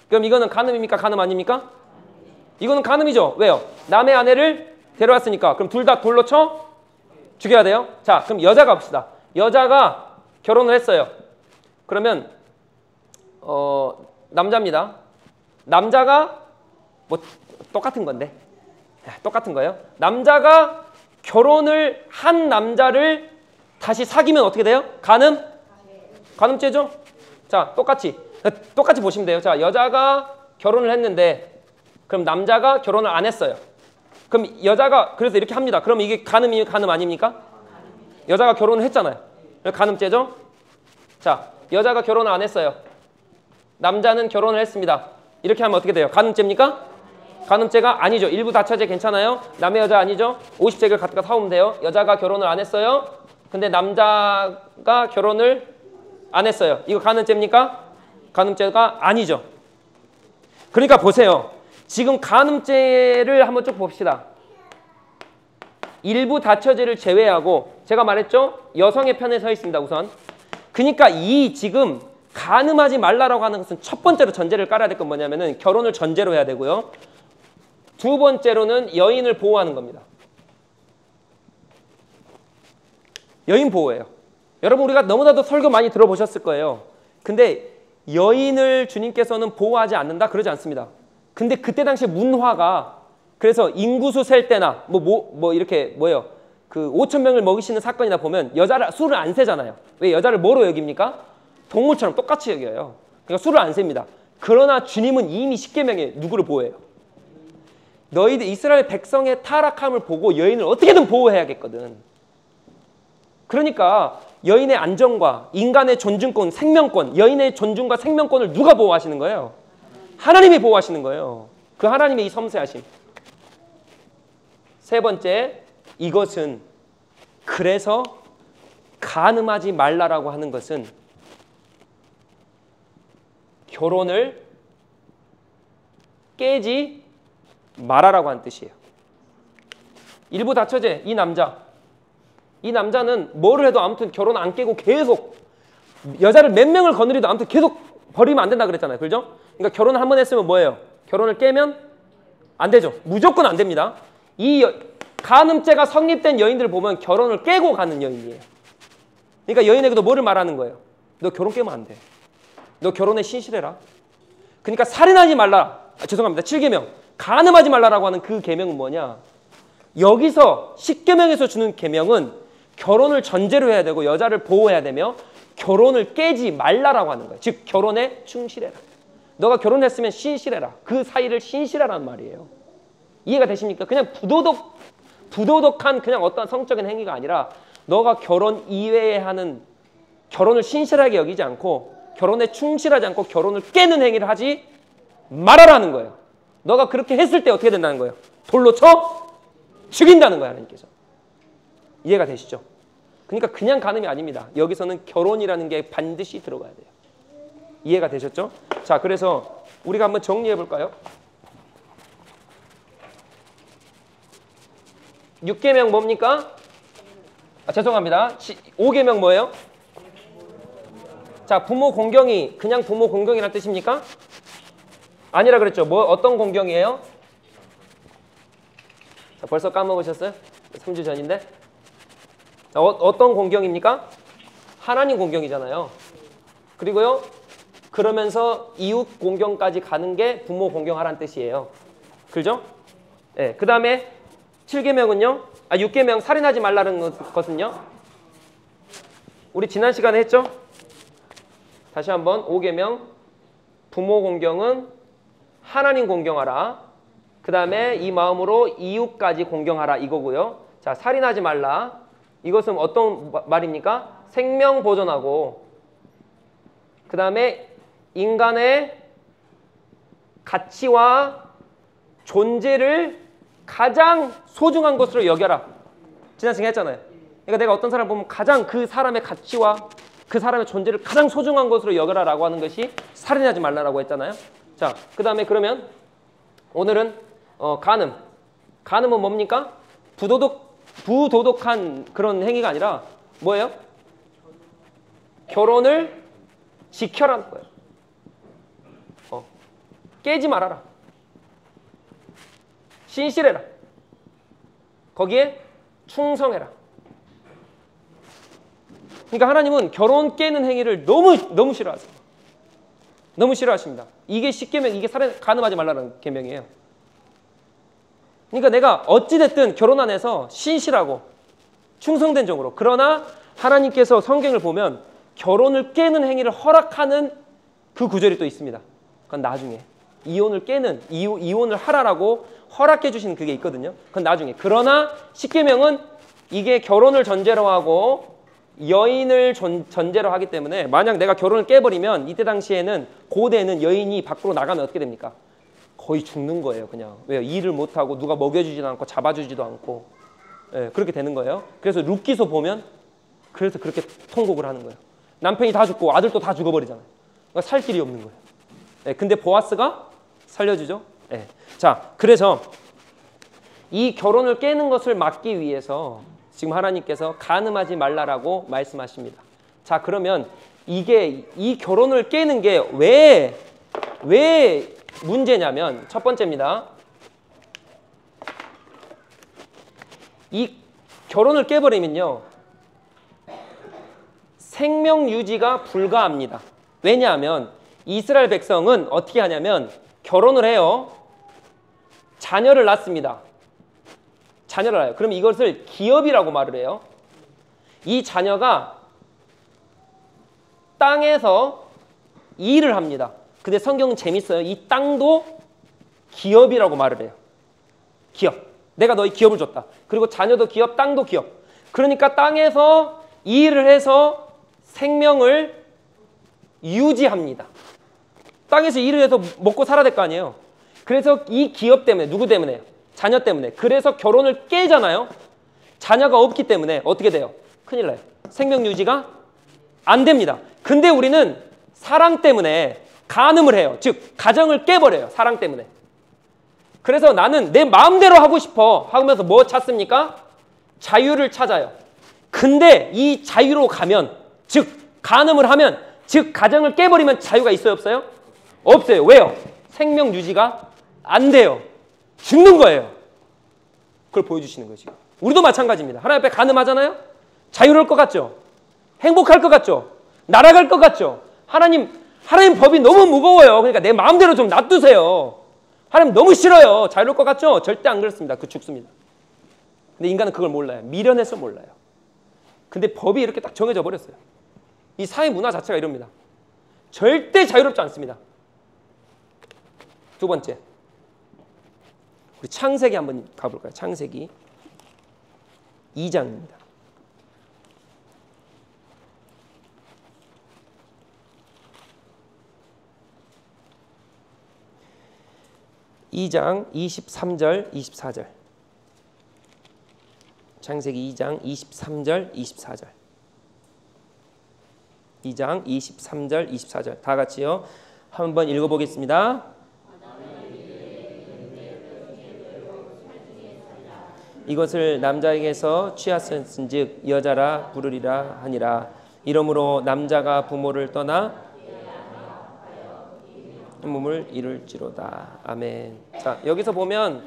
그럼 이거는 간음입니까? 간음 아닙니까? 이거는 간음이죠. 왜요? 남의 아내를 데려왔으니까. 그럼 둘 다 돌로 쳐 죽여야 돼요. 자, 그럼 여자가 봅시다. 여자가 결혼을 했어요. 그러면 남자입니다. 남자가 뭐 똑같은 건데. 똑같은 거예요. 남자가 결혼을 한 남자를 다시 사귀면 어떻게 돼요? 간음죄죠? 자, 똑같이 보시면 돼요. 자, 여자가 결혼을 했는데 그럼 남자가 결혼을 안 했어요. 그럼 여자가 그래서 이렇게 합니다. 그럼 이게 간음 아닙니까? 여자가 결혼을 했잖아요. 간음죄죠? 자, 여자가 결혼을 안 했어요. 남자는 결혼을 했습니다. 이렇게 하면 어떻게 돼요? 간음죄입니까? 간음죄가 아니죠. 일부 다처제 괜찮아요. 남의 여자 아니죠. 50세겔 갖다가 사오면 돼요. 여자가 결혼을 안 했어요. 근데 남자가 결혼을 안 했어요. 이거 간음죄입니까? 간음죄가 아니죠. 그러니까 보세요. 지금 간음죄를 한번 쭉 봅시다. 일부 다처제를 제외하고 제가 말했죠? 여성의 편에 서 있습니다. 우선. 그러니까 이 지금 간음하지 말라라고 하는 것은 첫 번째로 전제를 깔아야 될 건 뭐냐면은 결혼을 전제로 해야 되고요. 두 번째로는 여인을 보호하는 겁니다. 여인 보호예요. 여러분 우리가 너무나도 설교 많이 들어보셨을 거예요. 근데 여인을 주님께서는 보호하지 않는다? 그러지 않습니다. 근데 그때 당시 문화가 그래서 인구수 셀 때나 이렇게 뭐예요? 그 5,000명을 먹이시는 사건이나 보면 여자를 수를 안 세잖아요. 왜 여자를 뭐로 여깁니까? 동물처럼 똑같이 여겨요. 그러니까 수를 안 셉니다. 그러나 주님은 이미 십계명에 누구를 보호해요? 너희들 이스라엘 백성의 타락함을 보고 여인을 어떻게든 보호해야겠거든. 그러니까 여인의 안전과 인간의 존중권, 생명권, 여인의 존중과 생명권을 누가 보호하시는 거예요? 하나님이 보호하시는 거예요. 그 하나님의 이 섬세하심. 세 번째, 이것은 그래서 간음하지 말라라고 하는 것은 결혼을 깨지 말아라고 하는 뜻이에요. 일부 다처제, 이 남자는 뭐를 해도 아무튼 결혼 안 깨고 계속 여자를 몇 명을 거느리도 아무튼 계속 버리면 안 된다 그랬잖아요. 그죠? 그러니까 결혼을 한 번 했으면 뭐예요? 결혼을 깨면 안 되죠. 무조건 안 됩니다. 이 간음죄가 성립된 여인들을 보면 결혼을 깨고 가는 여인이에요. 그러니까 여인에게도 뭐를 말하는 거예요? 너 결혼 깨면 안 돼. 너 결혼에 신실해라. 그러니까 살인하지 말라. 죄송합니다. 7계명. 간음하지 말라라고 하는 그 계명은 뭐냐? 여기서 10계명에서 주는 계명은 결혼을 전제로 해야 되고 여자를 보호해야 되며 결혼을 깨지 말라라고 하는 거예요. 즉 결혼에 충실해라. 너가 결혼했으면 신실해라. 그 사이를 신실하라는 말이에요. 이해가 되십니까? 그냥 부도덕한 그냥 어떤 성적인 행위가 아니라 너가 결혼 이외에 하는 결혼을 신실하게 여기지 않고 결혼에 충실하지 않고 결혼을 깨는 행위를 하지 말아라는 거예요. 너가 그렇게 했을 때 어떻게 된다는 거예요? 돌로 쳐 죽인다는 거예요. 하나님께서. 이해가 되시죠? 그러니까 그냥 간음이 아닙니다. 여기서는 결혼이라는 게 반드시 들어가야 돼요. 이해가 되셨죠? 자, 그래서 우리가 한번 정리해 볼까요? 6계명 뭡니까? 죄송합니다. 5계명 뭐예요? 자, 부모 공경이 그냥 부모 공경이란 뜻입니까? 아니라 그랬죠. 뭐 어떤 공경이에요? 자, 벌써 까먹으셨어요? 3주 전인데. 자, 어떤 공경입니까? 하나님 공경이잖아요. 그리고요. 그러면서 이웃 공경까지 가는 게 부모 공경하라는 뜻이에요. 그죠? 네. 그 다음에 7계명은요. 6계명 살인하지 말라는 것은요. 우리 지난 시간에 했죠? 다시 한번 5계명 부모 공경은 하나님 공경하라. 그 다음에 이 마음으로 이웃까지 공경하라 이거고요. 자, 살인하지 말라. 이것은 어떤 말입니까? 생명 보존하고 그 다음에 인간의 가치와 존재를 가장 소중한 것으로 여겨라. 지난 시간에 했잖아요. 그러니까 내가 어떤 사람을 보면 가장 그 사람의 가치와 그 사람의 존재를 가장 소중한 것으로 여겨라 라고 하는 것이 살인하지 말라라고 했잖아요. 자, 그 다음에 그러면 오늘은 간음. 간음은 뭡니까? 부도덕한 그런 행위가 아니라 뭐예요? 결혼을 지켜라는 거예요. 깨지 말아라. 신실해라. 거기에 충성해라. 그러니까 하나님은 결혼 깨는 행위를 너무 싫어하세요. 너무 싫어하십니다. 이게 10계명, 이게 간음하지 말라는 계명이에요. 그러니까 내가 어찌됐든 결혼 안에서 신실하고 충성된 종으로, 그러나 하나님께서 성경을 보면 결혼을 깨는 행위를 허락하는 그 구절이 또 있습니다. 그건 나중에 이혼을 깨는, 이혼을 하라라고 허락해 주신 그게 있거든요. 그건 나중에. 그러나 10계명은 이게 결혼을 전제로 하고 여인을 전제로 하기 때문에 만약 내가 결혼을 깨버리면 이때 당시에는 고대에는 여인이 밖으로 나가면 어떻게 됩니까? 거의 죽는 거예요. 그냥. 왜요? 일을 못하고 누가 먹여주지도 않고 잡아주지도 않고 그렇게 되는 거예요. 그래서 룻기서 보면 그래서 그렇게 통곡을 하는 거예요. 남편이 다 죽고 아들도 다 죽어버리잖아요. 그러니까 살 길이 없는 거예요. 근데 보아스가 살려주죠. 자, 그래서 이 결혼을 깨는 것을 막기 위해서 지금 하나님께서 간음하지 말라라고 말씀하십니다. 자, 그러면 이 결혼을 깨는 게 왜 문제냐면 첫 번째입니다. 이 결혼을 깨버리면요. 생명 유지가 불가합니다. 왜냐하면 이스라엘 백성은 어떻게 하냐면 결혼을 해요. 자녀를 낳습니다. 자녀를 낳아요. 그럼 이것을 기업이라고 말을 해요. 이 자녀가 땅에서 일을 합니다. 근데 성경은 재밌어요. 이 땅도 기업이라고 말을 해요. 기업. 내가 너희 기업을 줬다. 그리고 자녀도 기업, 땅도 기업. 그러니까 땅에서 일을 해서 생명을 유지합니다. 땅에서 일을 해서 먹고 살아야 될 거 아니에요. 그래서 이 기업 때문에, 누구 때문에? 자녀 때문에. 그래서 결혼을 깨잖아요. 자녀가 없기 때문에 어떻게 돼요? 큰일 나요. 생명 유지가 안 됩니다. 근데 우리는 사랑 때문에 간음을 해요. 즉 가정을 깨버려요. 사랑 때문에. 그래서 나는 내 마음대로 하고 싶어 하면서 뭐 찾습니까? 자유를 찾아요. 근데 이 자유로 가면, 즉 간음을 하면, 즉 가정을 깨버리면 자유가 있어요? 없어요? 없어요. 왜요? 생명 유지가 안 돼요. 죽는 거예요. 그걸 보여주시는 거지. 우리도 마찬가지입니다. 하나님 앞에 간음하잖아요? 자유로울 것 같죠? 행복할 것 같죠? 날아갈 것 같죠? 하나님 법이 너무 무거워요. 그러니까 내 마음대로 좀 놔두세요. 하나님 너무 싫어요. 자유로울 것 같죠? 절대 안 그렇습니다. 그 죽습니다. 근데 인간은 그걸 몰라요. 미련해서 몰라요. 근데 법이 이렇게 딱 정해져 버렸어요. 이 사회 문화 자체가 이럽니다. 절대 자유롭지 않습니다. 두 번째, 우리 창세기 한번 가볼까요? 창세기 2장입니다. 2장 23절 24절. 창세기 2장 23절 24절. 2장 23절 24절 다 같이요. 한번 읽어보겠습니다. 이것을 남자에게서 취하였은즉 여자라 부르리라 하니라. 이러므로 남자가 부모를 떠나 한 몸을 이룰지로다. 아멘. 자, 여기서 보면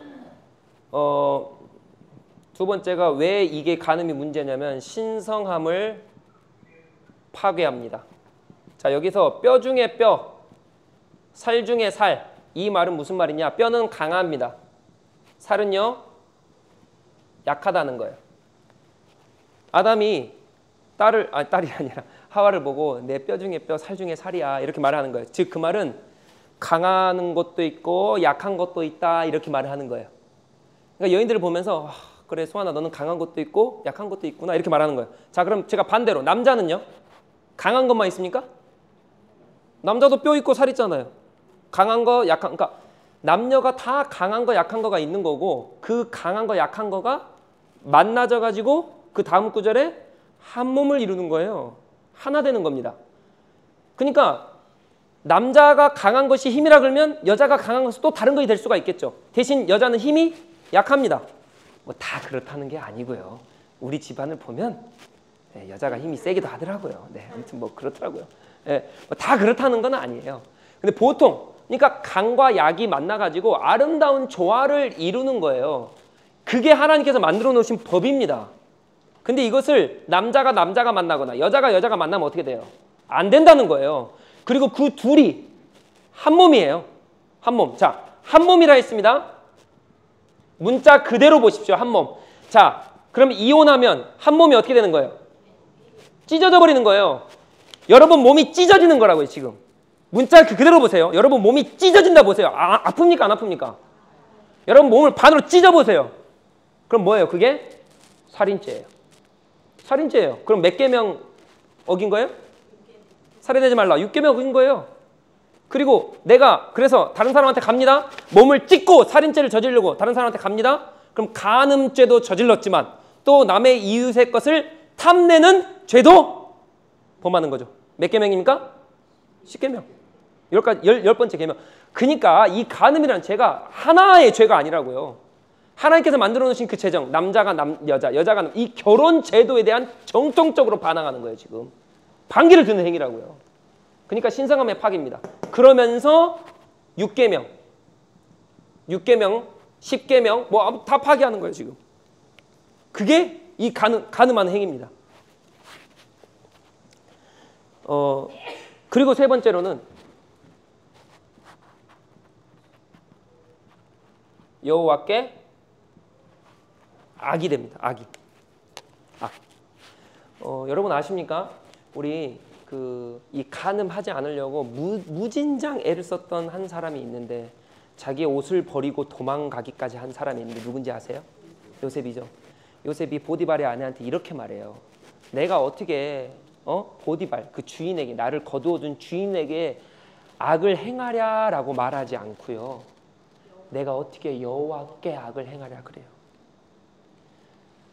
두 번째가 왜 이게 간음이 문제냐면 신성함을 파괴합니다. 자, 여기서 뼈 중에 뼈, 살 중에 살. 이 말은 무슨 말이냐? 뼈는 강합니다. 살은요 약하다는 거예요. 아담이 딸이 아니라 하와를 보고 내 뼈 중에 뼈, 살 중에 살이야 이렇게 말하는 거예요. 즉 그 말은 강한 것도 있고 약한 것도 있다 이렇게 말을 하는 거예요. 그러니까 여인들을 보면서 그래 소아나 너는 강한 것도 있고 약한 것도 있구나 이렇게 말하는 거예요. 자, 그럼 제가 반대로 남자는요? 강한 것만 있습니까? 남자도 뼈 있고 살 있잖아요. 강한 거, 약한, 그러니까 남녀가 다 강한 거, 약한 거가 있는 거고 그 강한 거, 약한 거가 만나져 가지고 그 다음 구절에 한 몸을 이루는 거예요. 하나 되는 겁니다. 그러니까 남자가 강한 것이 힘이라 그러면 여자가 강한 것은 또 다른 것이 될 수가 있겠죠. 대신 여자는 힘이 약합니다. 뭐 다 그렇다는 게 아니고요. 우리 집안을 보면 여자가 힘이 세기도 하더라고요. 네, 아무튼 뭐 그렇더라고요. 네, 뭐 다 그렇다는 건 아니에요. 근데 보통 그러니까 강과 약이 만나가지고 아름다운 조화를 이루는 거예요. 그게 하나님께서 만들어 놓으신 법입니다. 근데 이것을 남자가 만나거나 여자가 만나면 어떻게 돼요? 안 된다는 거예요. 그리고 그 둘이 한 몸이에요. 한 몸. 자, 한 몸이라 했습니다. 문자 그대로 보십시오. 한 몸. 자, 그럼 이혼하면 한 몸이 어떻게 되는 거예요? 찢어져 버리는 거예요. 여러분 몸이 찢어지는 거라고요, 지금. 문자 그대로 보세요. 여러분 몸이 찢어진다 보세요. 아픕니까? 안 아픕니까? 여러분 몸을 반으로 찢어보세요. 그럼 뭐예요? 그게 살인죄예요. 살인죄예요. 그럼 몇 계명 어긴 거예요? 살인하지 말라. 6계명 어긴 거예요. 그리고 내가 그래서 다른 사람한테 갑니다. 몸을 찢고 살인죄를 저지르려고 다른 사람한테 갑니다. 그럼 간음죄도 저질렀지만 또 남의 이웃의 것을 탐내는 죄도 범하는 거죠. 몇 계명입니까? 10계명. 10번째 계명. 그러니까 이 간음이라는 죄가 하나의 죄가 아니라고요. 하나님께서 만들어 놓으신 그 제정, 남자가 여자가 이 결혼 제도에 대한 정통적으로 반항하는 거예요, 지금. 반기를 드는 행위라고요. 그러니까 신성함의 파괴입니다. 그러면서 6계명, 10계명 뭐 다 파괴하는 거예요, 지금. 그게 이 간음하는 행위입니다. 그리고 세 번째로는 여호와께 악이 됩니다. 악. 여러분 아십니까? 우리 이 간음하지 않으려고 무진장 애를 썼던 한 사람이 있는데 자기의 옷을 버리고 도망가기까지 한 사람이 있는데 누군지 아세요? 요셉이죠. 요셉이 보디발의 아내한테 이렇게 말해요. 내가 어떻게 보디발 그 주인에게 나를 거두어준 주인에게 악을 행하랴라고 말하지 않고요. 내가 어떻게 여호와께 악을 행하랴 그래요.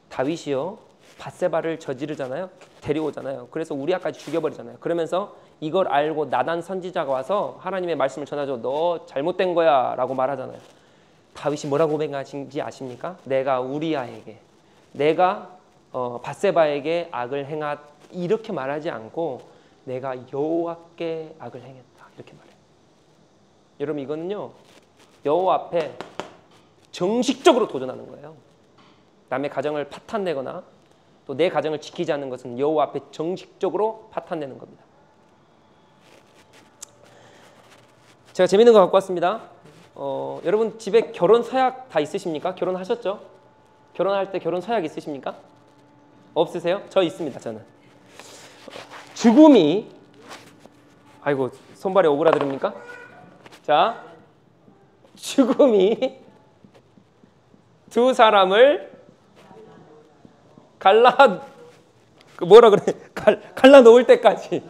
다윗이요. 밧세바를 저지르잖아요. 데려오잖아요. 그래서 우리아까지 죽여버리잖아요. 그러면서 이걸 알고 나단 선지자가 와서 하나님의 말씀을 전하죠. 너 잘못된 거야 라고 말하잖아요. 다윗이 뭐라고 고백하신지 아십니까? 내가 우리아에게 내가 밧세바에게 악을 행하 이렇게 말하지 않고 내가 여호와께 악을 행했다 이렇게 말해요. 여러분 이거는요. 여호와 앞에 정식적으로 도전하는 거예요. 남의 가정을 파탄내거나 또 내 가정을 지키지 않는 것은 여호와 앞에 정식적으로 파탄내는 겁니다. 제가 재밌는 거 갖고 왔습니다. 여러분 집에 결혼 서약 다 있으십니까? 결혼하셨죠? 결혼할 때 결혼 서약 있으십니까? 없으세요? 저 있습니다. 저는. 죽음이 아이고 손발에 오그라들습니까? 자, 죽음이 두 사람을 갈라 놓을 때까지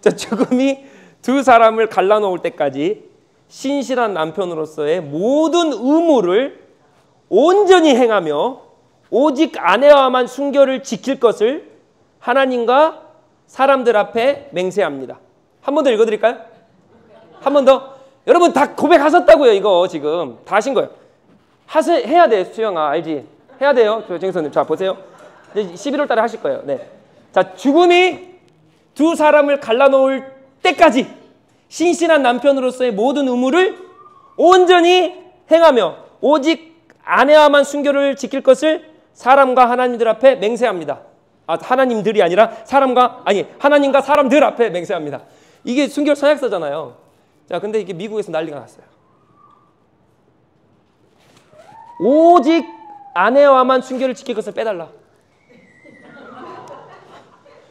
자, 죽음이 두 사람을 갈라 놓을 때까지 신실한 남편으로서의 모든 의무를 온전히 행하며 오직 아내와만 순결을 지킬 것을 하나님과 사람들 앞에 맹세합니다. 한 번 더 읽어드릴까요? 한 번 더. 여러분 다 고백하셨다고요. 이거 지금 다 하신 거예요. 해야 돼, 수영아. 알지? 해야 돼요. 정선님. 자, 보세요. 이제 11월 달에 하실 거예요. 네. 자, 죽음이 두 사람을 갈라놓을 때까지 신실한 남편으로서의 모든 의무를 온전히 행하며 오직 아내와만 순결을 지킬 것을 사람과 하나님들 앞에 맹세합니다. 하나님들이 아니라 하나님과 사람들 앞에 맹세합니다. 이게 순결 서약서잖아요. 자, 근데 이게 미국에서 난리가 났어요. 오직 아내와만 순결을 지킬 것을 빼달라.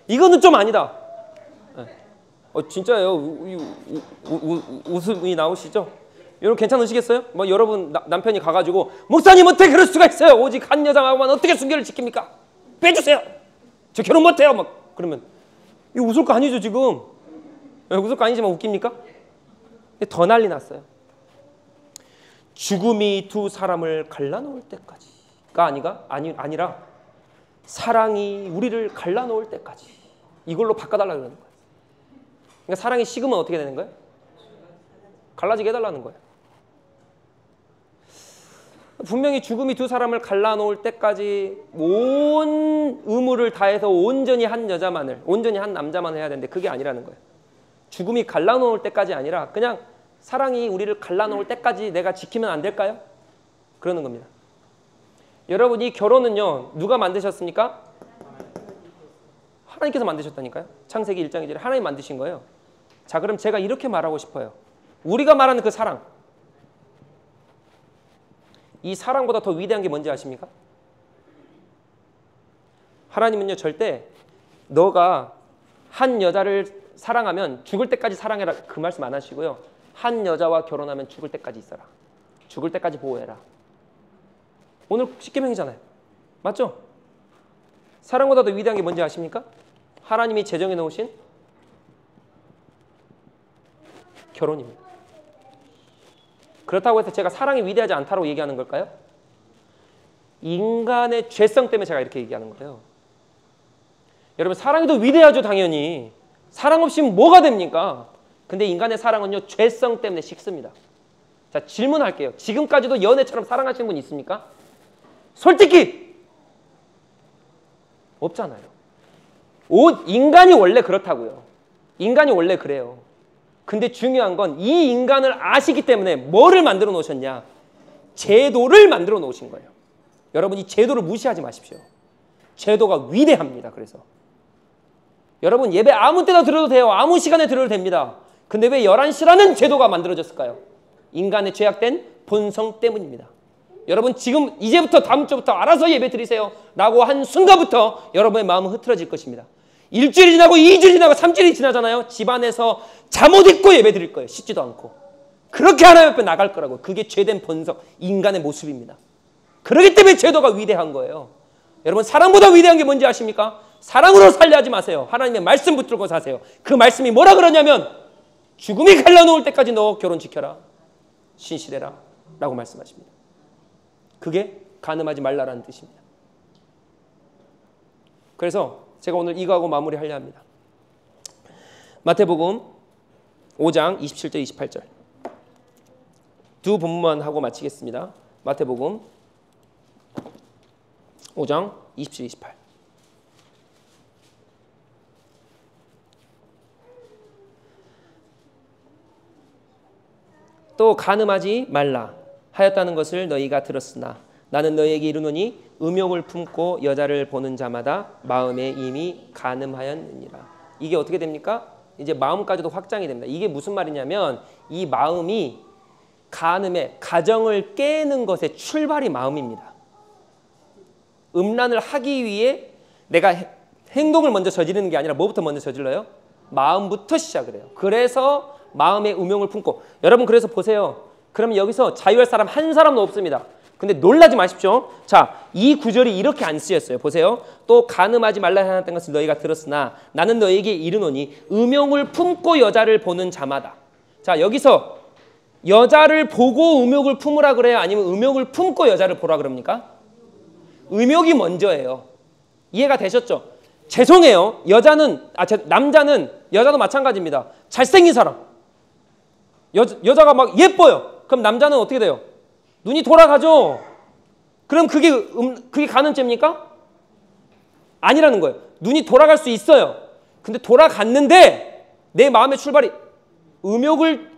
이거는 좀 아니다. 진짜예요. 웃음이 나오시죠? 여러분 괜찮으시겠어요? 뭐 여러분 남편이 가가지고 목사님 어떻게 그럴 수가 있어요? 오직 한 여자하고만 어떻게 순결을 지킵니까? 빼주세요. 저 결혼 못해요. 막 그러면 이거 웃을 거 아니죠 지금? 웃을 거 아니지만 웃깁니까? 더 난리 났어요. 죽음이 두 사람을 갈라놓을 때까지가 아니라 사랑이 우리를 갈라놓을 때까지 이걸로 바꿔달라고 그러는 거예요. 그러니까 사랑이 식으면 어떻게 되는 거예요? 갈라지게 해달라는 거예요. 분명히 죽음이 두 사람을 갈라놓을 때까지 온 의무를 다해서 온전히 한 여자만을, 온전히 한 남자만을 해야 되는데 그게 아니라는 거예요. 죽음이 갈라놓을 때까지 아니라 그냥 사랑이 우리를 갈라놓을 때까지 내가 지키면 안 될까요? 그러는 겁니다. 여러분, 이 결혼은요 누가 만드셨습니까? 하나님께서 만드셨다니까요. 창세기 1장 1절에 하나님 만드신 거예요. 자, 그럼 제가 이렇게 말하고 싶어요. 우리가 말하는 그 사랑, 이 사랑보다 더 위대한 게 뭔지 아십니까? 하나님은요 절대 너가 한 여자를 사랑하면 죽을 때까지 사랑해라 그 말씀 안 하시고요. 한 여자와 결혼하면 죽을 때까지 있어라. 죽을 때까지 보호해라. 오늘 십계명이잖아요. 맞죠? 사랑보다 더 위대한 게 뭔지 아십니까? 하나님이 제정해 놓으신 결혼입니다. 그렇다고 해서 제가 사랑이 위대하지 않다고 얘기하는 걸까요? 인간의 죄성 때문에 제가 이렇게 얘기하는 거예요. 여러분, 사랑이 더 위대하죠, 당연히. 사랑 없이는 뭐가 됩니까? 근데 인간의 사랑은요, 죄성 때문에 식습니다. 자, 질문할게요. 지금까지도 연애처럼 사랑하시는 분 있습니까? 솔직히 없잖아요. 인간이 원래 그렇다고요. 인간이 원래 그래요. 근데 중요한 건 이 인간을 아시기 때문에 뭐를 만들어 놓으셨냐? 제도를 만들어 놓으신 거예요. 여러분, 이 제도를 무시하지 마십시오. 제도가 위대합니다. 그래서 여러분, 예배 아무 때나 들어도 돼요. 아무 시간에 들어도 됩니다. 근데 왜 11시라는 제도가 만들어졌을까요? 인간의 죄악된 본성 때문입니다. 여러분, 지금 이제부터 다음 주부터 알아서 예배 드리세요 라고 한 순간부터 여러분의 마음은 흐트러질 것입니다. 일주일이 지나고 2주일이 지나고 3주일이 지나잖아요. 집안에서 잠옷 입고 예배 드릴 거예요. 씻지도 않고. 그렇게 하나님 앞에 나갈 거라고. 그게 죄된 본성, 인간의 모습입니다. 그렇기 때문에 제도가 위대한 거예요. 여러분, 사랑보다 위대한 게 뭔지 아십니까? 사랑으로 살려하지 마세요. 하나님의 말씀 붙들고 사세요. 그 말씀이 뭐라 그러냐면 죽음이 갈라놓을 때까지 너 결혼 지켜라. 신실해라 라고 말씀하십니다. 그게 간음하지 말라라는 뜻입니다. 그래서 제가 오늘 이거하고 마무리하려 합니다. 마태복음 5장 27절 28절 두 본문만 하고 마치겠습니다. 마태복음 5장 27, 28 또 간음하지 말라 하였다는 것을 너희가 들었으나 나는 너희에게 이르노니 음욕을 품고 여자를 보는 자마다 마음에 이미 간음하였느니라. 이게 어떻게 됩니까? 이제 마음까지도 확장이 됩니다. 이게 무슨 말이냐면 이 마음이 간음의 가정을 깨는 것의 출발이 마음입니다. 음란을 하기 위해 내가 행동을 먼저 저지르는 게 아니라 뭐부터 먼저 저질러요? 마음부터 시작을 해요. 그래서 마음의 음욕을 품고, 여러분 그래서 보세요. 그러면 여기서 자유할 사람 한 사람도 없습니다. 근데 놀라지 마십시오. 자, 이 구절이 이렇게 안 쓰였어요. 보세요. 또 간음하지 말라 하였던 것을 너희가 들었으나 나는 너희에게 이르노니 음욕을 품고 여자를 보는 자마다. 자, 여기서 여자를 보고 음욕을 품으라 그래요? 아니면 음욕을 품고 여자를 보라 그럽니까? 음욕이 먼저예요. 이해가 되셨죠? 죄송해요. 남자는 여자도 눈이 돌아가죠. 그럼 그게 간음죄입니까? 아니라는 거예요. 눈이 돌아갈 수 있어요. 근데 돌아갔는데 내 마음의 출발이 음욕을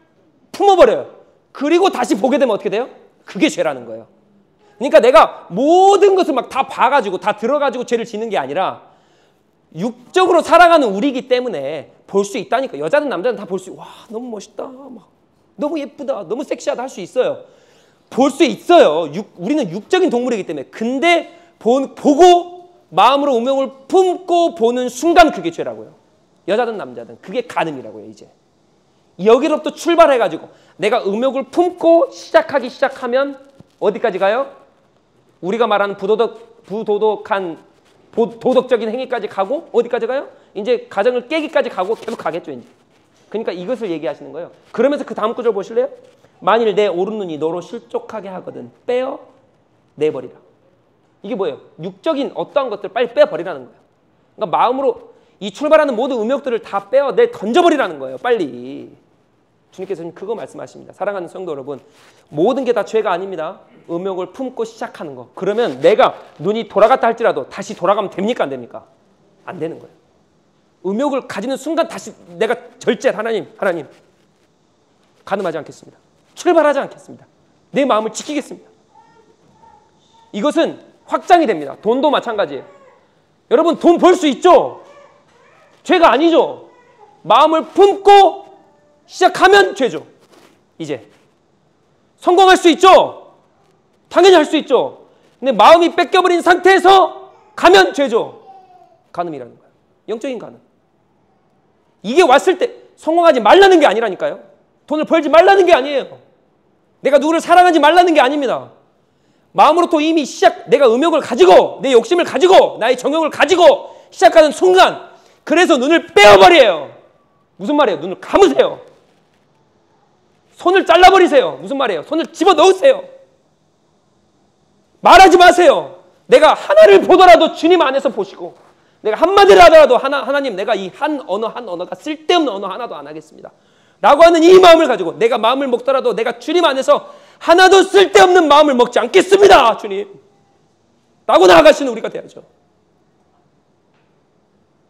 품어버려요. 그리고 다시 보게 되면 어떻게 돼요? 그게 죄라는 거예요. 그러니까 내가 모든 것을 막 다 봐가지고 다 들어가지고 죄를 짓는 게 아니라 육적으로 살아가는 우리이기 때문에 볼 수 있다니까. 여자든 남자든 다 볼 수 있고, 와 너무 멋있다, 막 너무 예쁘다, 너무 섹시하다 할 수 있어요. 볼 수 있어요. 우리는 육적인 동물이기 때문에. 근데 보고 마음으로 음욕을 품고 보는 순간 그게 죄라고요. 여자든 남자든 그게 간음이라고요. 이제 여기로부터 출발해가지고 내가 음욕을 품고 시작하면 어디까지 가요? 우리가 말하는 부도덕한 도덕적인 행위까지 가고 어디까지 가요? 이제 가정을 깨기까지 가고 계속 가겠죠. 이제. 그러니까 이것을 얘기하시는 거예요. 그러면서 그 다음 구절 보실래요? 만일 내 오른눈이 너로 실족하게 하거든 빼어 내버리라. 이게 뭐예요? 육적인 어떠한 것들을 빨리 빼버리라는 거예요. 그러니까 마음으로 이 출발하는 모든 음욕들을 다 던져버리라는 거예요. 빨리. 주님께서 그거 말씀하십니다. 사랑하는 성도 여러분, 모든 게 다 죄가 아닙니다. 음욕을 품고 시작하는 거. 그러면 내가 눈이 돌아갔다 할지라도 다시 돌아가면 됩니까? 안 됩니까? 안 되는 거예요. 음욕을 가지는 순간 다시 내가 절제, 하나님 간음하지 않겠습니다. 출발하지 않겠습니다. 내 마음을 지키겠습니다. 이것은 확장이 됩니다. 돈도 마찬가지예요. 여러분 돈 벌 수 있죠? 죄가 아니죠. 마음을 품고 시작하면 죄죠. 이제 성공할 수 있죠. 당연히 할 수 있죠. 근데 마음이 뺏겨버린 상태에서 가면 죄죠. 간음이라는 거예요. 영적인 간음. 이게 왔을 때 성공하지 말라는 게 아니라니까요. 돈을 벌지 말라는 게 아니에요. 내가 누구를 사랑하지 말라는 게 아닙니다. 마음으로부터 이미 내가 음욕을 가지고 내 욕심을 가지고 나의 정욕을 가지고 시작하는 순간 그래서 눈을 빼어버려요. 무슨 말이에요? 눈을 감으세요. 손을 잘라버리세요. 무슨 말이에요? 손을 집어넣으세요. 말하지 마세요. 내가 하나를 보더라도 주님 안에서 보시고 내가 한마디를 하더라도 하나님 내가 이 한 언어가 쓸데없는 언어 하나도 안 하겠습니다. 라고 하는 이 마음을 가지고 내가 마음을 먹더라도 내가 주님 안에서 하나도 쓸데없는 마음을 먹지 않겠습니다. 주님. 라고 나아가시는 우리가 돼야죠.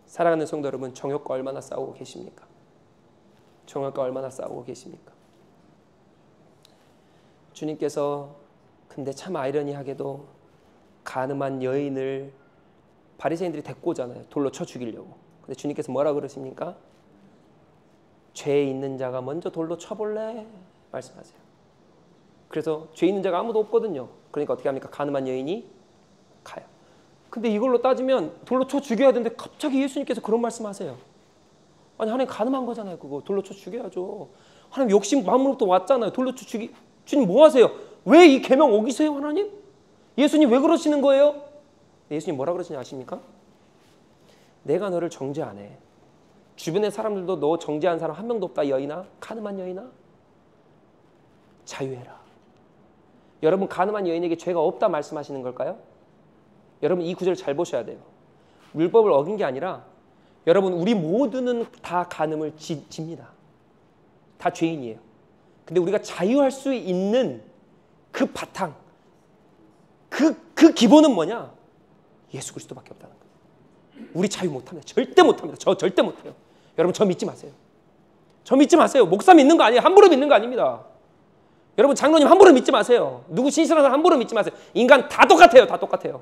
사랑하는 성도 여러분, 정욕과 얼마나 싸우고 계십니까? 정욕과 얼마나 싸우고 계십니까? 주님께서 근데 참 아이러니하게도 간음한 여인을 바리새인들이 데리고 오잖아요. 돌로 쳐 죽이려고. 근데 주님께서 뭐라 그러십니까? 죄 있는 자가 먼저 돌로 쳐볼래? 말씀하세요. 그래서 죄 있는 자가 아무도 없거든요. 그러니까 어떻게 합니까? 간음한 여인이 가요. 근데 이걸로 따지면 돌로 쳐 죽여야 되는데 갑자기 예수님께서 그런 말씀하세요. 아니 하나님 간음한 거잖아요. 그거 돌로 쳐 죽여야죠. 하나님 욕심 마음으로부터 왔잖아요. 돌로 쳐 주님 뭐 하세요? 왜 이 계명 어기세요 하나님? 예수님 왜 그러시는 거예요? 예수님 뭐라 그러시냐 아십니까? 내가 너를 정죄 안 해. 주변의 사람들도 너 정죄한 사람 한 명도 없다. 여인아, 간음한 여인아, 자유해라. 여러분 간음한 여인에게 죄가 없다 말씀하시는 걸까요? 여러분 이 구절을 잘 보셔야 돼요. 율법을 어긴 게 아니라 여러분 우리 모두는 다 간음을 집니다. 다 죄인이에요. 근데 우리가 자유할 수 있는 그 바탕, 그 기본은 뭐냐? 예수 그리스도밖에 없다는 거예요. 우리 자유 못합니다. 절대 못합니다. 저 절대 못해요. 여러분 저 믿지 마세요. 저 믿지 마세요. 목사 믿는 거 아니에요. 함부로 믿는 거 아닙니다. 여러분 장로님 함부로 믿지 마세요. 누구 신실한 사람 함부로 믿지 마세요. 인간 다 똑같아요. 다 똑같아요.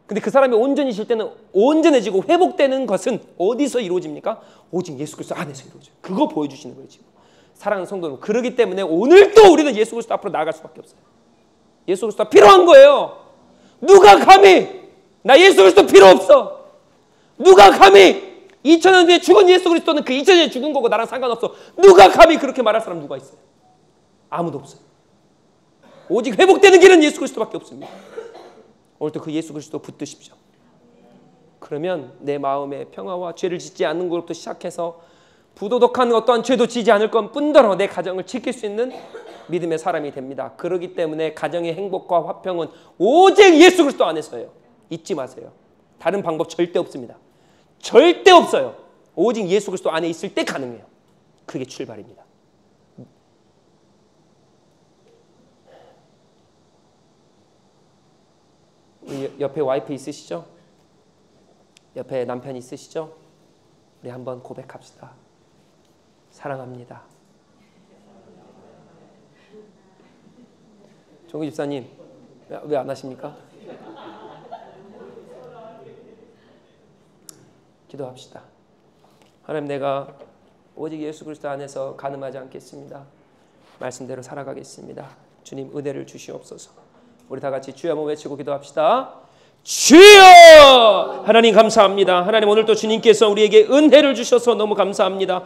근데 그 사람이 온전해질 때는 온전해지고 회복되는 것은 어디서 이루어집니까? 오직 예수 그리스도 안에서 이루어져요. 그거 보여주시는 거예요 지금. 사랑하는 성도 여러분, 그러기 때문에 오늘도 우리는 예수 그리스도 앞으로 나아갈 수밖에 없어요. 예수 그리스도가 필요한 거예요. 누가 감히 나 예수 그리스도 필요 없어. 누가 감히 2000년 뒤에 죽은 예수 그리스도는 그 2000년 뒤에 죽은 거고 나랑 상관없어. 누가 감히 그렇게 말할 사람 누가 있어요? 아무도 없어요. 오직 회복되는 길은 예수 그리스도밖에 없습니다. 오늘도 그 예수 그리스도 붙드십시오. 그러면 내 마음의 평화와 죄를 짓지 않는 것부터 시작해서 부도덕한 어떠한 죄도 지지 않을 것 뿐더러 내 가정을 지킬 수 있는 믿음의 사람이 됩니다. 그렇기 때문에 가정의 행복과 화평은 오직 예수 그리스도 안에서예요. 잊지 마세요. 다른 방법 절대 없습니다. 절대 없어요. 오직 예수 그리스도 안에 있을 때 가능해요. 그게 출발입니다. 옆에 와이프 있으시죠? 옆에 남편 있으시죠? 우리 한번 고백합시다. 사랑합니다. 종규 집사님 왜 안 하십니까? 기도합시다. 하나님, 내가 오직 예수 그리스도 안에서 간음하지 않겠습니다. 말씀대로 살아가겠습니다. 주님 은혜를 주시옵소서. 우리 다 같이 주여 한번 외치고 기도합시다. 주여! 하나님 감사합니다. 하나님 오늘 또 주님께서 우리에게 은혜를 주셔서 너무 감사합니다.